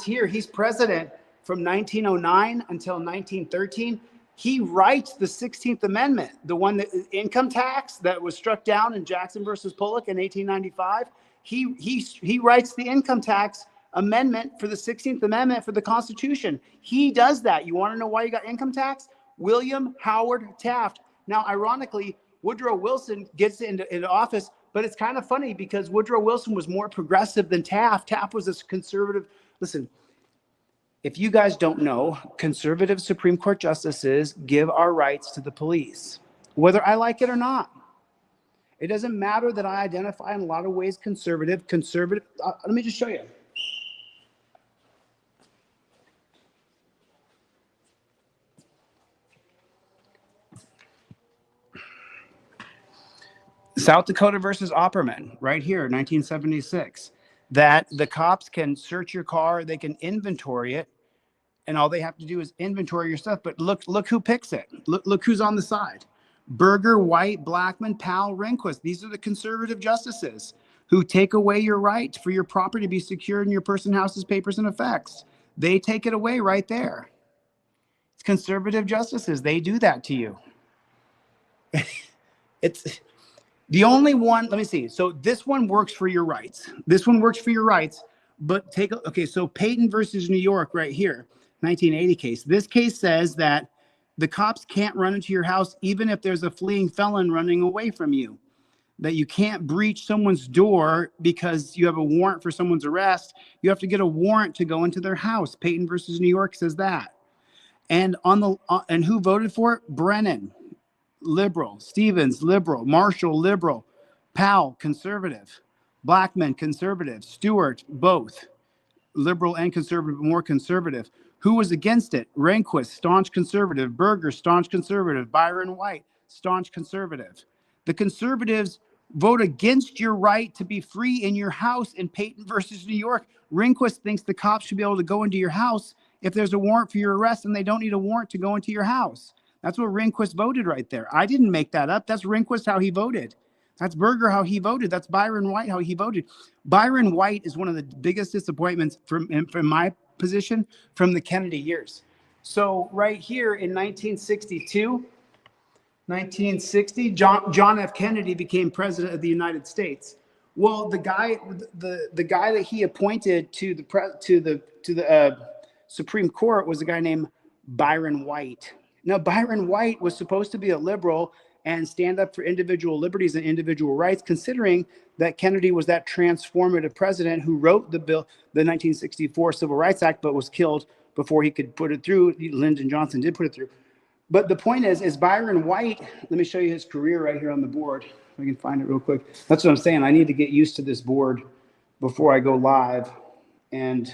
here, he's president from 1909 until 1913. He writes the 16th Amendment, the one that income tax that was struck down in Jackson versus Pollock in 1895. He writes the income tax amendment for the 16th Amendment for the Constitution. He does that. You want to know why you got income tax? William Howard Taft. Now, ironically, Woodrow Wilson gets into office, but it's kind of funny because Woodrow Wilson was more progressive than Taft. Taft was a conservative. Listen, if you guys don't know, conservative Supreme Court justices give our rights to the police, whether I like it or not. It doesn't matter that I identify in a lot of ways conservative. Let me just show you. South Dakota versus Opperman, right here, 1976, that the cops can search your car, they can inventory it, and all they have to do is inventory your stuff. But look who picks it. Look who's on the side. Berger, White, Blackmun, Powell, Rehnquist. These are the conservative justices who take away your right for your property to be secured in your person, houses, papers, and effects. They take it away right there. It's conservative justices. They do that to you. It's the only one. Let me see. So this one works for your rights. This one works for your rights. But okay, so Payton versus New York right here, 1980 case. This case says that the cops can't run into your house even if there's a fleeing felon running away from you. That you can't breach someone's door because you have a warrant for someone's arrest. You have to get a warrant to go into their house. Payton versus New York says that. And and who voted for it? Brennan, liberal. Stevens, liberal. Marshall, liberal. Powell, conservative. Blackmun, conservative. Stewart, both. Liberal and conservative, more conservative. Who was against it? Rehnquist, staunch conservative. Berger, staunch conservative. Byron White, staunch conservative. The conservatives vote against your right to be free in your house in Payton versus New York. Rehnquist thinks the cops should be able to go into your house if there's a warrant for your arrest, and they don't need a warrant to go into your house. That's what Rehnquist voted right there. I didn't make that up. That's Rehnquist how he voted. That's Berger how he voted. That's Byron White how he voted. Byron White is one of the biggest disappointments from my position from the Kennedy years. So right here in 1960, John F. Kennedy became president of the United States. Well, the guy that he appointed to the Supreme Court was a guy named Byron White. Now, Byron White was supposed to be a liberal and stand up for individual liberties and individual rights, considering that Kennedy was that transformative president who wrote the bill, the 1964 Civil Rights Act, but was killed before he could put it through. Lyndon Johnson did put it through. But the point is Byron White, let me show you his career right here on the board. If I can find it real quick. That's what I'm saying. I need to get used to this board before I go live. And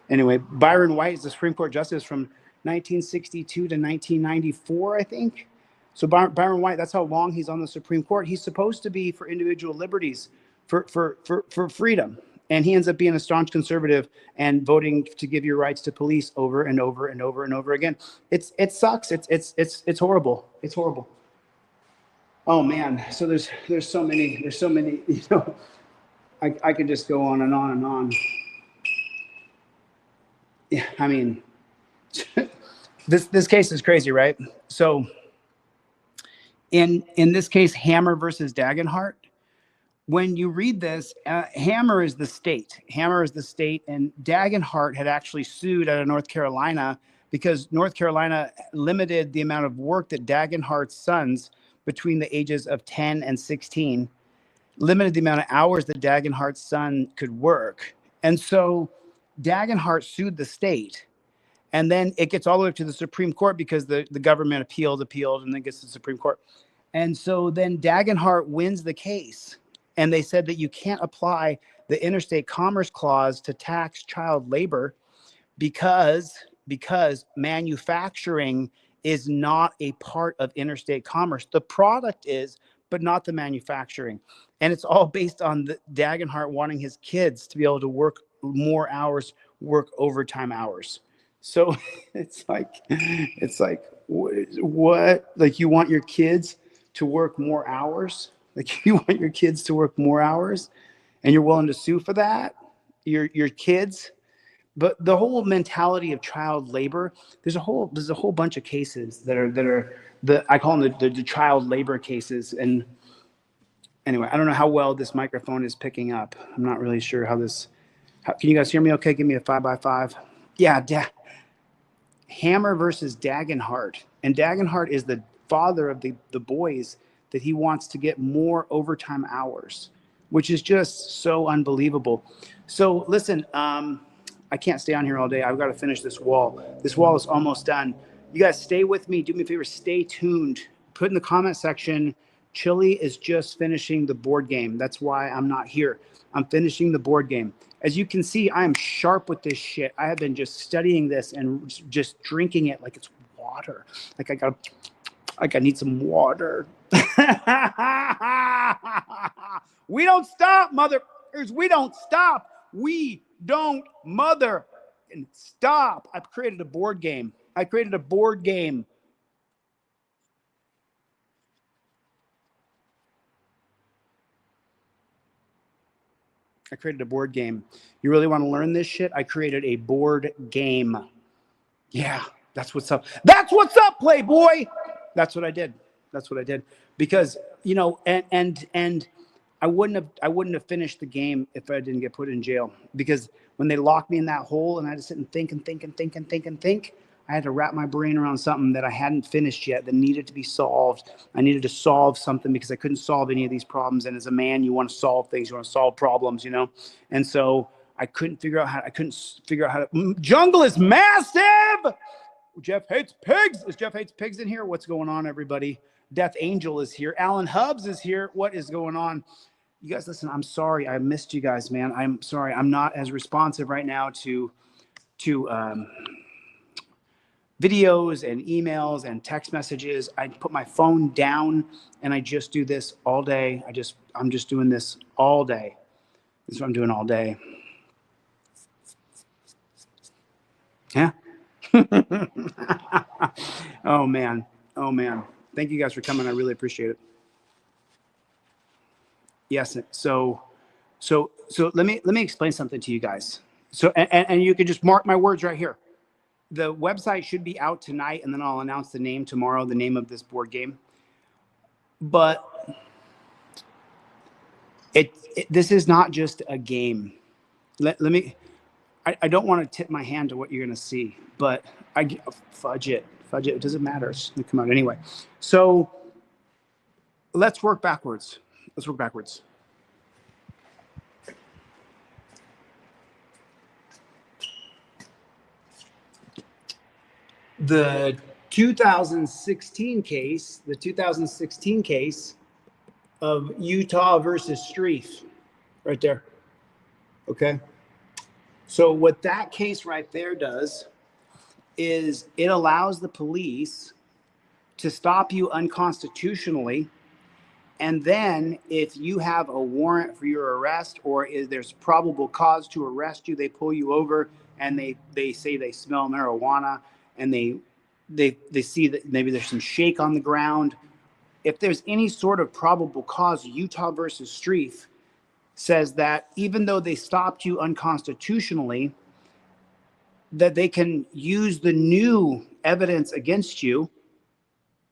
anyway, Byron White is the Supreme Court justice from 1962 to 1994, I think. So Byron White, that's how long he's on the Supreme Court. He's supposed to be for individual liberties, for freedom. And he ends up being a staunch conservative and voting to give your rights to police over and over and over and over again. It sucks. It's horrible. It's horrible. Oh man. So there's so many, you know, I could just go on and on and on. Yeah, I mean, this case is crazy, right? So in this case, Hammer versus Dagenhart, when you read this, Hammer is the state. Hammer is the state, and Dagenhart had actually sued out of North Carolina because North Carolina limited the amount of work that Dagenhart's sons between the ages of 10 and 16, limited the amount of hours that Dagenhart's son could work. And so Dagenhart sued the state. And then it gets all the way to the Supreme Court because the government appealed, and then gets to the Supreme Court. And so then Dagenhart wins the case. And they said that you can't apply the Interstate Commerce Clause to tax child labor because manufacturing is not a part of interstate commerce. The product is, but not the manufacturing. And it's all based on the Dagenhart wanting his kids to be able to work more hours, work overtime hours. So it's like what? Like you want your kids to work more hours? Like you want your kids to work more hours, and you're willing to sue for that? Your kids? But the whole mentality of child labor, there's a whole bunch of cases that are I call them the child labor cases. And anyway, I don't know how well this microphone is picking up. I'm not really sure how this. Can you guys hear me? Okay, give me a 5x5. Yeah, Hammer versus Dagenhart, and Dagenhart is the father of the boys that he wants to get more overtime hours, which is just so unbelievable. So listen, I can't stay on here all day. I've got to finish this wall. This wall is almost done. You guys stay with me. Do me a favor, stay tuned. Put in the comment section, Chili is just finishing the board game. That's why I'm not here. I'm finishing the board game. As you can see, I am sharp with this shit. I have been just studying this and just drinking it like it's water. Like I need some water. We don't stop, motherfuckers. We don't stop. We don't mother and stop. I've created a board game. I created a board game. I created a board game. You really want to learn this shit? I created a board game. Yeah, that's what's up. That's what's up, Playboy. That's what I did. That's what I did. Because, you know, and I wouldn't have finished the game if I didn't get put in jail. Because when they locked me in that hole and I had to sit and think, I had to wrap my brain around something that I hadn't finished yet that needed to be solved. I needed to solve something because I couldn't solve any of these problems. And as a man, you want to solve things, you want to solve problems, you know? And so I couldn't figure out how to. Jungle is massive. Jeff hates pigs. Is Jeff hates pigs in here? What's going on, everybody? Death Angel is here. Alan Hubbs is here. What is going on? You guys, listen, I'm sorry. I missed you guys, man. I'm sorry. I'm not as responsive right now to videos and emails and text messages. I put my phone down and I just do this all day. I'm just doing this all day. This is what I'm doing all day. Yeah. Oh man. Thank you guys for coming. I really appreciate it. Yes. So let me explain something to you guys. So, and you can just mark my words right here. The website should be out tonight, and then I'll announce the name tomorrow, the name of this board game. But this is not just a game. I don't want to tip my hand to what you're going to see, but fudge it. It doesn't matter. It's going to come out anyway. So let's work backwards. The 2016 case of Utah versus Strieff, right there. Okay. So what that case right there does is it allows the police to stop you unconstitutionally. And then if you have a warrant for your arrest or there's probable cause to arrest you, they pull you over and they say they smell marijuana and they see that maybe there's some shake on the ground. If there's any sort of probable cause, Utah versus Strieff says that even though they stopped you unconstitutionally, that they can use the new evidence against you,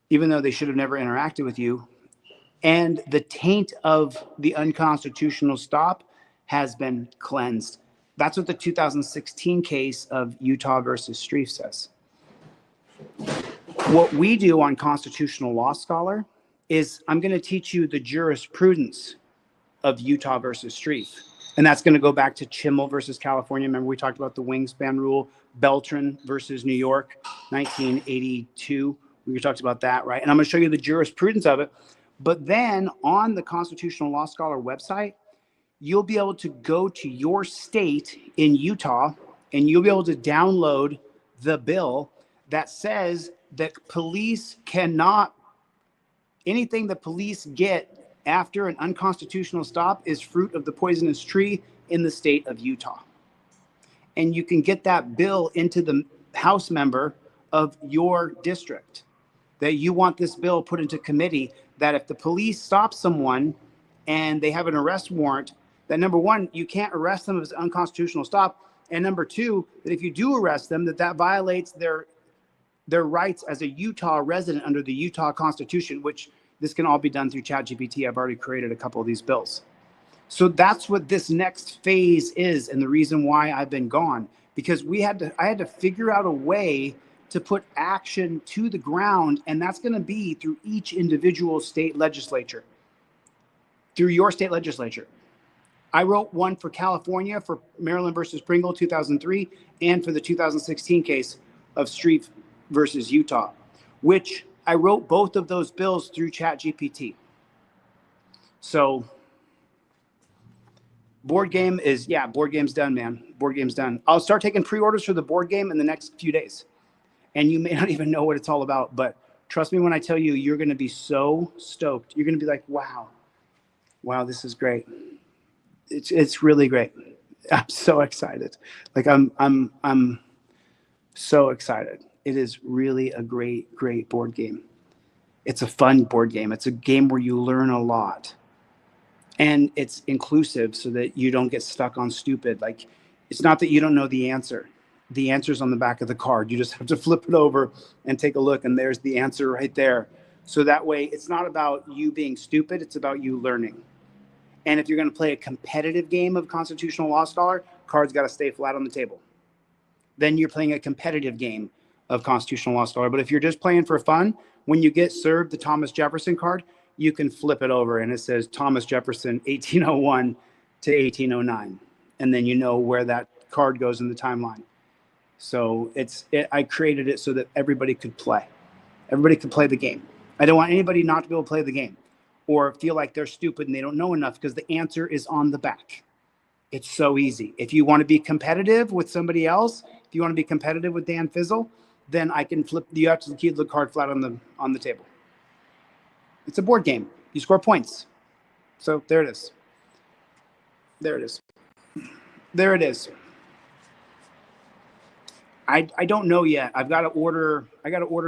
even though they should have never interacted with you. And the taint of the unconstitutional stop has been cleansed. That's what the 2016 case of Utah versus Strieff says. What we do on Constitutional Law Scholar is I'm going to teach you the jurisprudence of Utah versus Strieff. And that's going to go back to Chimmel versus California. Remember, we talked about the wingspan rule, Beltran versus New York, 1982. We talked about that, right? And I'm going to show you the jurisprudence of it. But then on the Constitutional Law Scholar website, you'll be able to go to your state in Utah and you'll be able to download the bill that says that police cannot, anything the police get after an unconstitutional stop is fruit of the poisonous tree in the state of Utah. And you can get that bill into the House member of your district, that you want this bill put into committee, that if the police stop someone and they have an arrest warrant, that number one, you can't arrest them as an unconstitutional stop. And number two, that if you do arrest them, that violates their rights as a Utah resident under the Utah Constitution, which this can all be done through ChatGPT. I've already created a couple of these bills. So that's what this next phase is, and the reason why I've been gone, because I had to figure out a way to put action to the ground, and that's going to be through each individual state legislature, through your state legislature. I wrote one for California for Maryland versus Pringle 2003, and for the 2016 case of Street versus Utah, which I wrote both of those bills through ChatGPT. So board game's done, man. Board game's done. I'll start taking pre-orders for the board game in the next few days. And you may not even know what it's all about, but trust me when I tell you, you're going to be so stoked. You're going to be like, wow, this is great. It's really great. I'm so excited. Like I'm so excited. It is really a great board game. It's a fun board game. It's a game where you learn a lot. And it's inclusive so that you don't get stuck on stupid. Like, it's not that you don't know the answer. The answer's on the back of the card. You just have to flip it over and take a look, and there's the answer right there. So that way, it's not about you being stupid. It's about you learning. And if you're going to play a competitive game of Constitutional Law Scholar, cards got to stay flat on the table. Then you're playing a competitive game of Constitutional Law Scholar. But if you're just playing for fun, when you get served the Thomas Jefferson card, you can flip it over and it says Thomas Jefferson 1801 to 1809. And then you know where that card goes in the timeline. So I created it so that everybody could play. Everybody could play the game. I don't want anybody not to be able to play the game or feel like they're stupid and they don't know enough, because the answer is on the back. It's so easy. If you want to be competitive with somebody else, if you want to be competitive with Dan Fizzle, then I can flip. You have to keep the card flat on the table. It's a board game. You score points. So there it is. There it is. There it is. I don't know yet. I got to order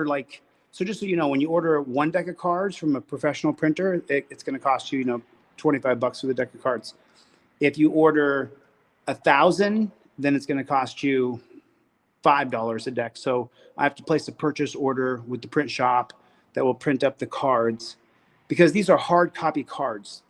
like, so just so you know, when you order one deck of cards from a professional printer, it's going to cost you, $25 for the deck of cards. If you order 1,000, then it's going to cost you $5 a deck. So I have to place a purchase order with the print shop that will print up the cards, because these are hard copy cards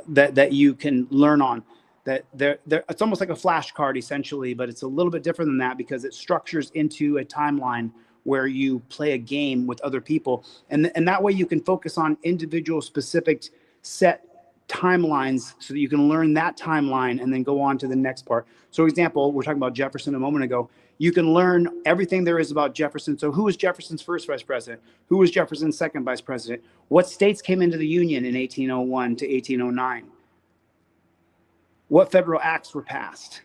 that you can learn on. That it's almost like a flashcard essentially, but it's a little bit different than that, because it structures into a timeline where you play a game with other people, and that way you can focus on individual specific set timelines so that you can learn that timeline and then go on to the next part. So, for example, we're talking about Jefferson a moment ago. You can learn everything there is about Jefferson. So who was Jefferson's first vice president? Who was Jefferson's second vice president? What states came into the Union in 1801 to 1809? What federal acts were passed?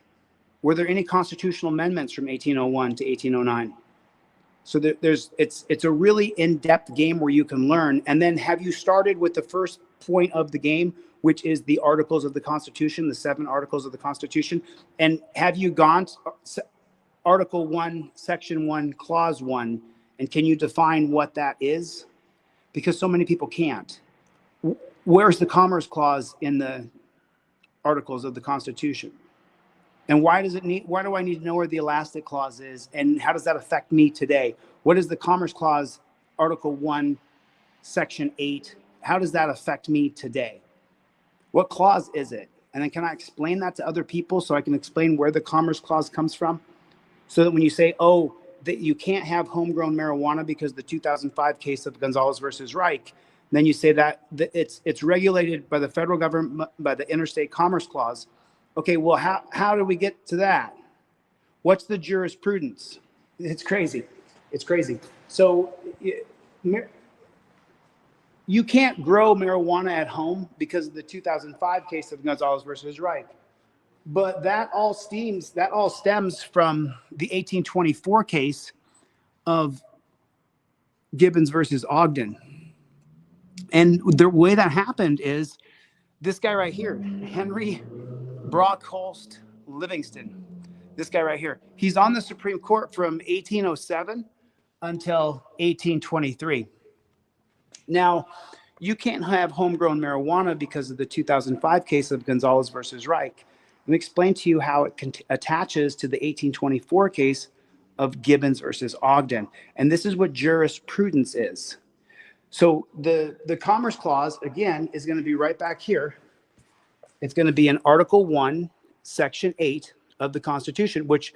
Were there any constitutional amendments from 1801 to 1809? So it's a really in-depth game where you can learn. And then have you started with the first point of the game, which is the Articles of the Constitution, the 7 Articles of the Constitution? And have you gone to Article 1, Section 1, Clause 1, and can you define what that is? Because so many people can't. Where's the Commerce Clause in the Articles of the Constitution? And why do I need to know where the Elastic Clause is, and how does that affect me today? What is the Commerce Clause, Article 1, Section 8? How does that affect me today? What clause is it? And then can I explain that to other people so I can explain where the Commerce Clause comes from? So that when you say, that you can't have homegrown marijuana because the 2005 case of Gonzalez versus Reich, then you say that it's regulated by the federal government, by the Interstate Commerce Clause. Okay, well, how do we get to that? What's the jurisprudence? It's crazy. It's crazy. So you can't grow marijuana at home because of the 2005 case of Gonzalez versus Reich. But that all stems from the 1824 case of Gibbons versus Ogden. And the way that happened is this guy right here, Henry Brockholst Livingston. This guy right here. He's on the Supreme Court from 1807 until 1823. Now, you can't have homegrown marijuana because of the 2005 case of Gonzalez versus Reich. Let me explain to you how it attaches to the 1824 case of Gibbons versus Ogden. And this is what jurisprudence is. So the Commerce Clause, again, is going to be right back here. It's going to be in Article 1, Section 8 of the Constitution, which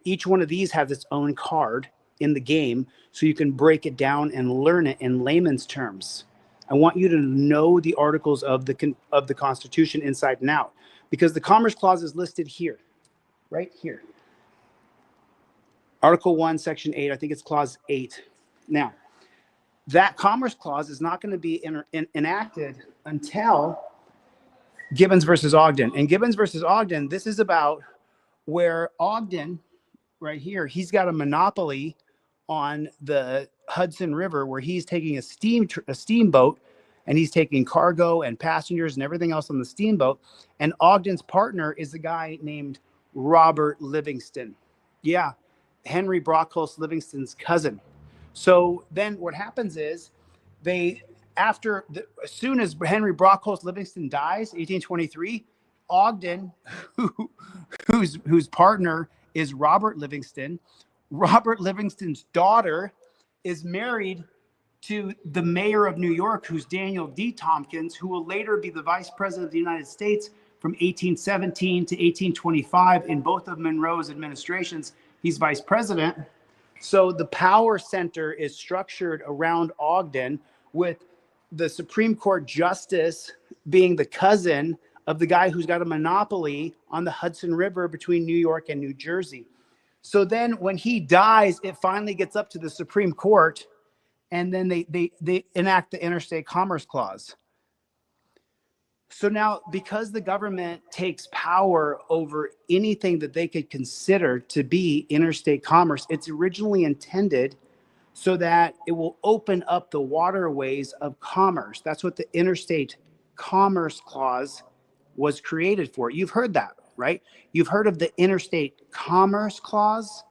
each one of these has its own card in the game, so you can break it down and learn it in layman's terms. I want you to know the articles of the Constitution inside and out, because the Commerce Clause is listed here, right here. Article 1, Section 8, I think it's Clause 8. Now, that Commerce Clause is not going to be enacted until Gibbons versus Ogden. And Gibbons versus Ogden, this is about where Ogden, right here, he's got a monopoly on the Hudson River, where he's taking a steamboat, and he's taking cargo and passengers and everything else on the steamboat. And Ogden's partner is a guy named Robert Livingston. Yeah, Henry Brockholst Livingston's cousin. So then what happens is as soon as Henry Brockholst Livingston dies, 1823, Ogden, whose partner is Robert Livingston, Robert Livingston's daughter is married to the mayor of New York, who's Daniel D. Tompkins, who will later be the vice president of the United States from 1817 to 1825. In both of Monroe's administrations, he's vice president. So the power center is structured around Ogden, with the Supreme Court justice being the cousin of the guy who's got a monopoly on the Hudson River between New York and New Jersey. So then when he dies, it finally gets up to the Supreme Court, and then they enact the Interstate Commerce Clause. So now, because the government takes power over anything that they could consider to be interstate commerce, it's originally intended so that it will open up the waterways of commerce. That's what the Interstate Commerce Clause was created for. You've heard that, right? You've heard of the Interstate Commerce Clause.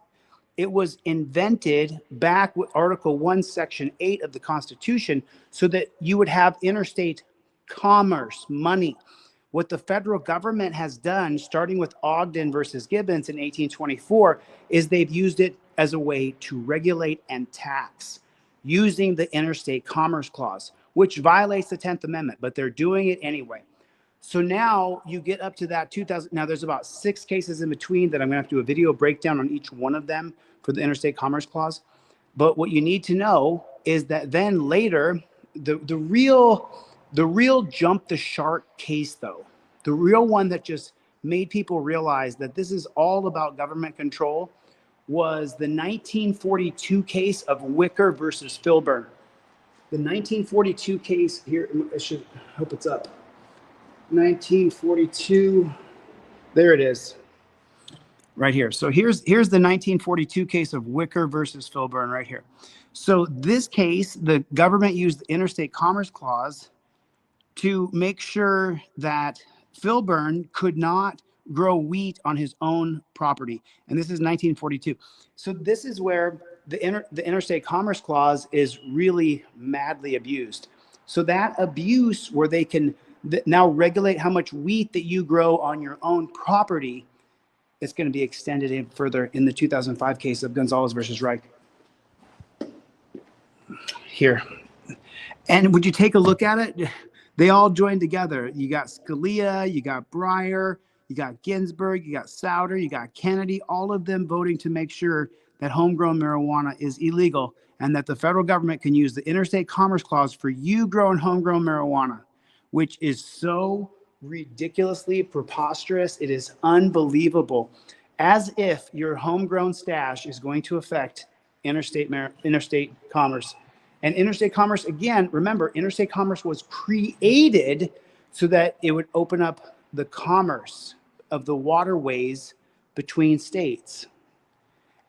It was invented back with Article 1, Section 8 of the Constitution, so that you would have interstate commerce, money. What the federal government has done, starting with Ogden versus Gibbons in 1824, is they've used it as a way to regulate and tax using the Interstate Commerce Clause, which violates the 10th Amendment, but they're doing it anyway. So now you get up to that 2000. Now there's about 6 cases in between that I'm going to have to do a video breakdown on each one of them for the Interstate Commerce Clause. But what you need to know is that then later, the real jump the shark case, though, the real one that just made people realize that this is all about government control, was the 1942 case of Wicker versus Filburn. The 1942 case here, I should hope it's up. 1942, there it is, right here. So here's the 1942 case of Wicker versus Filburn right here. So this case, the government used the Interstate Commerce Clause to make sure that Filburn could not grow wheat on his own property. And this is 1942. So this is where the Interstate Commerce Clause is really madly abused. So that abuse, where they can now regulate how much wheat that you grow on your own property, it's going to be extended in further in the 2005 case of Gonzalez versus Reich. Here. And would you take a look at it? They all joined together. You got Scalia, you got Breyer, you got Ginsburg, you got Souter, you got Kennedy, all of them voting to make sure that homegrown marijuana is illegal, and that the federal government can use the Interstate Commerce Clause for you growing homegrown marijuana, which is so ridiculously preposterous. It is unbelievable. As if your homegrown stash is going to affect interstate commerce. And interstate commerce, again, remember, interstate commerce was created so that it would open up the commerce of the waterways between states.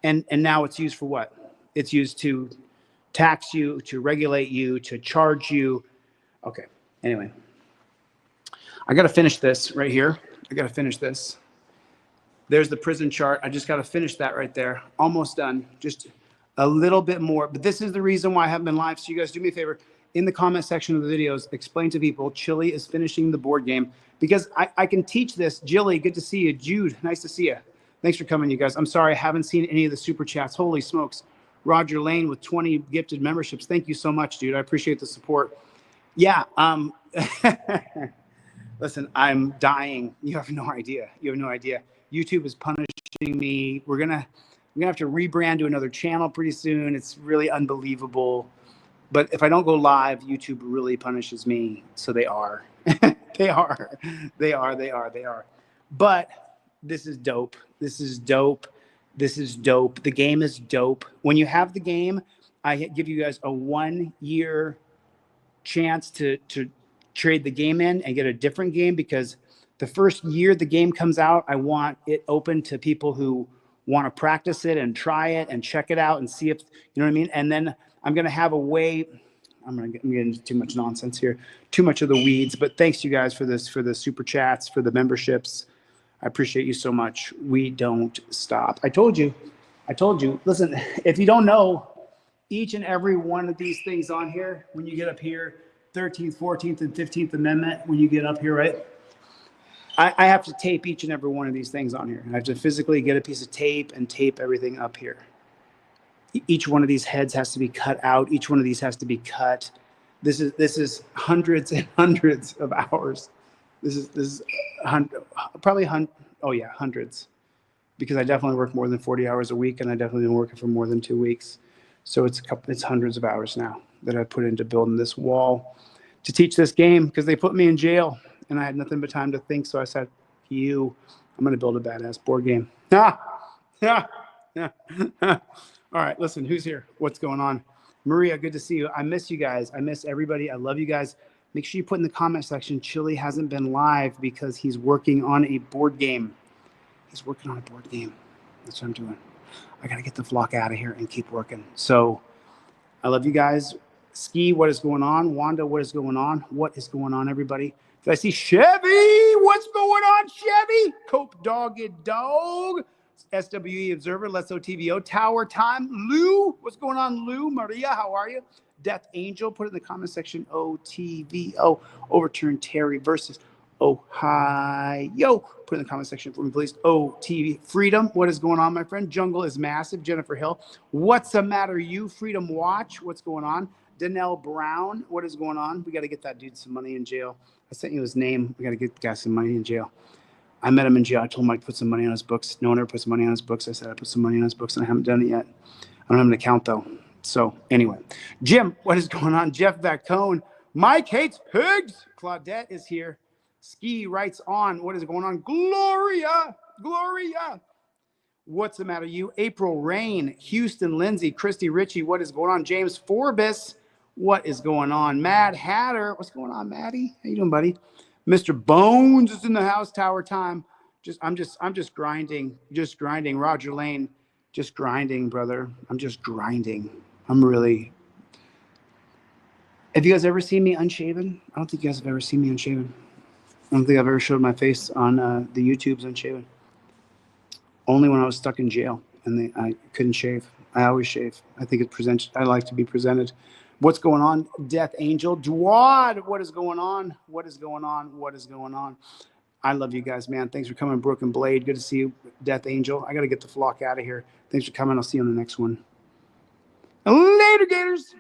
And now it's used for what? It's used to tax you, to regulate you, to charge you. Okay, anyway. I got to finish this right here. I got to finish this. There's the prison chart. I just got to finish that right there. Almost done. Just a little bit more. But this is the reason why I haven't been live. So you guys do me a favor. in the comment section of the videos, explain to people Chili is finishing the board game, because I can teach this. Jilly, good to see you. Jude, nice to see you. Thanks for coming, you guys. I'm sorry I haven't seen any of the super chats. Holy smokes. Roger Lane with 20 gifted memberships. Thank you so much, dude. I appreciate the support. Yeah. Listen, I'm dying. You have no idea. You have no idea. YouTube is punishing me. We're gonna have to rebrand to another channel pretty soon. It's really unbelievable. But if I don't go live, YouTube really punishes me. So they are. They are. But this is dope. This is dope. The game is dope. When you have the game, I give you guys a 1-year chance to trade the game in and get a different game, because the first year the game comes out, I want it open to people who want to practice it and try it and check it out and see if, you know what I mean? And then I'm going to have a way, I'm getting into too much nonsense here, too much of the weeds, but thanks you guys for this, for the super chats, for the memberships. I appreciate you so much. We don't stop. I told you, listen, if you don't know, each and every one of these things on here, when you get up here, 13th, 14th, and 15th Amendment, when you get up here, right? I have to tape each and every one of these things on here. I have to physically get a piece of tape and tape everything up here. Each one of these heads has to be cut out. Each one of these has to be cut. This is hundreds and hundreds of hours. This is probably hundreds, because I definitely work more than 40 hours a week, and I definitely been working for more than 2 weeks. So it's hundreds of hours now that I put into building this wall to teach this game, because they put me in jail and I had nothing but time to think. So I said, I'm going to build a badass board game. All right, listen, who's here? What's going on? Maria, good to see you. I miss you guys. I miss everybody. I love you guys. Make sure you put in the comment section, Chili hasn't been live because he's working on a board game. He's working on a board game. That's what I'm doing. I got to get the flock out of here and keep working. So I love you guys. Ski, what is going on? Wanda, what is going on? What is going on, everybody? Did I see Chevy? What's going on, Chevy? Cope Dogged Dog. SWE Observer. Let's OTVO. Tower Time. Lou, what's going on, Lou? Maria, how are you? Death Angel, put it in the comment section. OTVO. Overturn Terry versus Ohio. Put it in the comment section for me, please. OTV. Freedom, what is going on, my friend? Jungle is massive. Jennifer Hill, what's the matter, you? Freedom Watch, what's going on? Danelle Brown, what is going on? We got to get that dude some money in jail. I sent you his name. We got to get the guy some money in jail. I met him in jail. I told him I'd put some money on his books. No one ever puts money on his books. I said I put some money on his books, and I haven't done it yet. I don't have an account, though. So anyway, Jim, what is going on? Jeff Vacone, Mike hates pigs. Claudette is here. Ski writes on, what is going on? Gloria, what's the matter, you? April Rain, Houston Lindsay, Christy Ritchie, what is going on? James Forbes, what is going on? Mad Hatter, what's going on, Maddie? How you doing, buddy? Mr. Bones is in the house. Tower Time. I'm just grinding. Roger Lane, just grinding, brother. I'm just grinding. I'm really. Have you guys ever seen me unshaven? I don't think you guys have ever seen me unshaven. I don't think I've ever showed my face on the YouTube's unshaven. Only when I was stuck in jail and I couldn't shave. I always shave. I think it presents. I like to be presented. What's going on? Death Angel. Dwad, what is going on? What is going on? I love you guys, man. Thanks for coming, Broken Blade. Good to see you, Death Angel. I got to get the flock out of here. Thanks for coming. I'll see you on the next one. Later, Gators.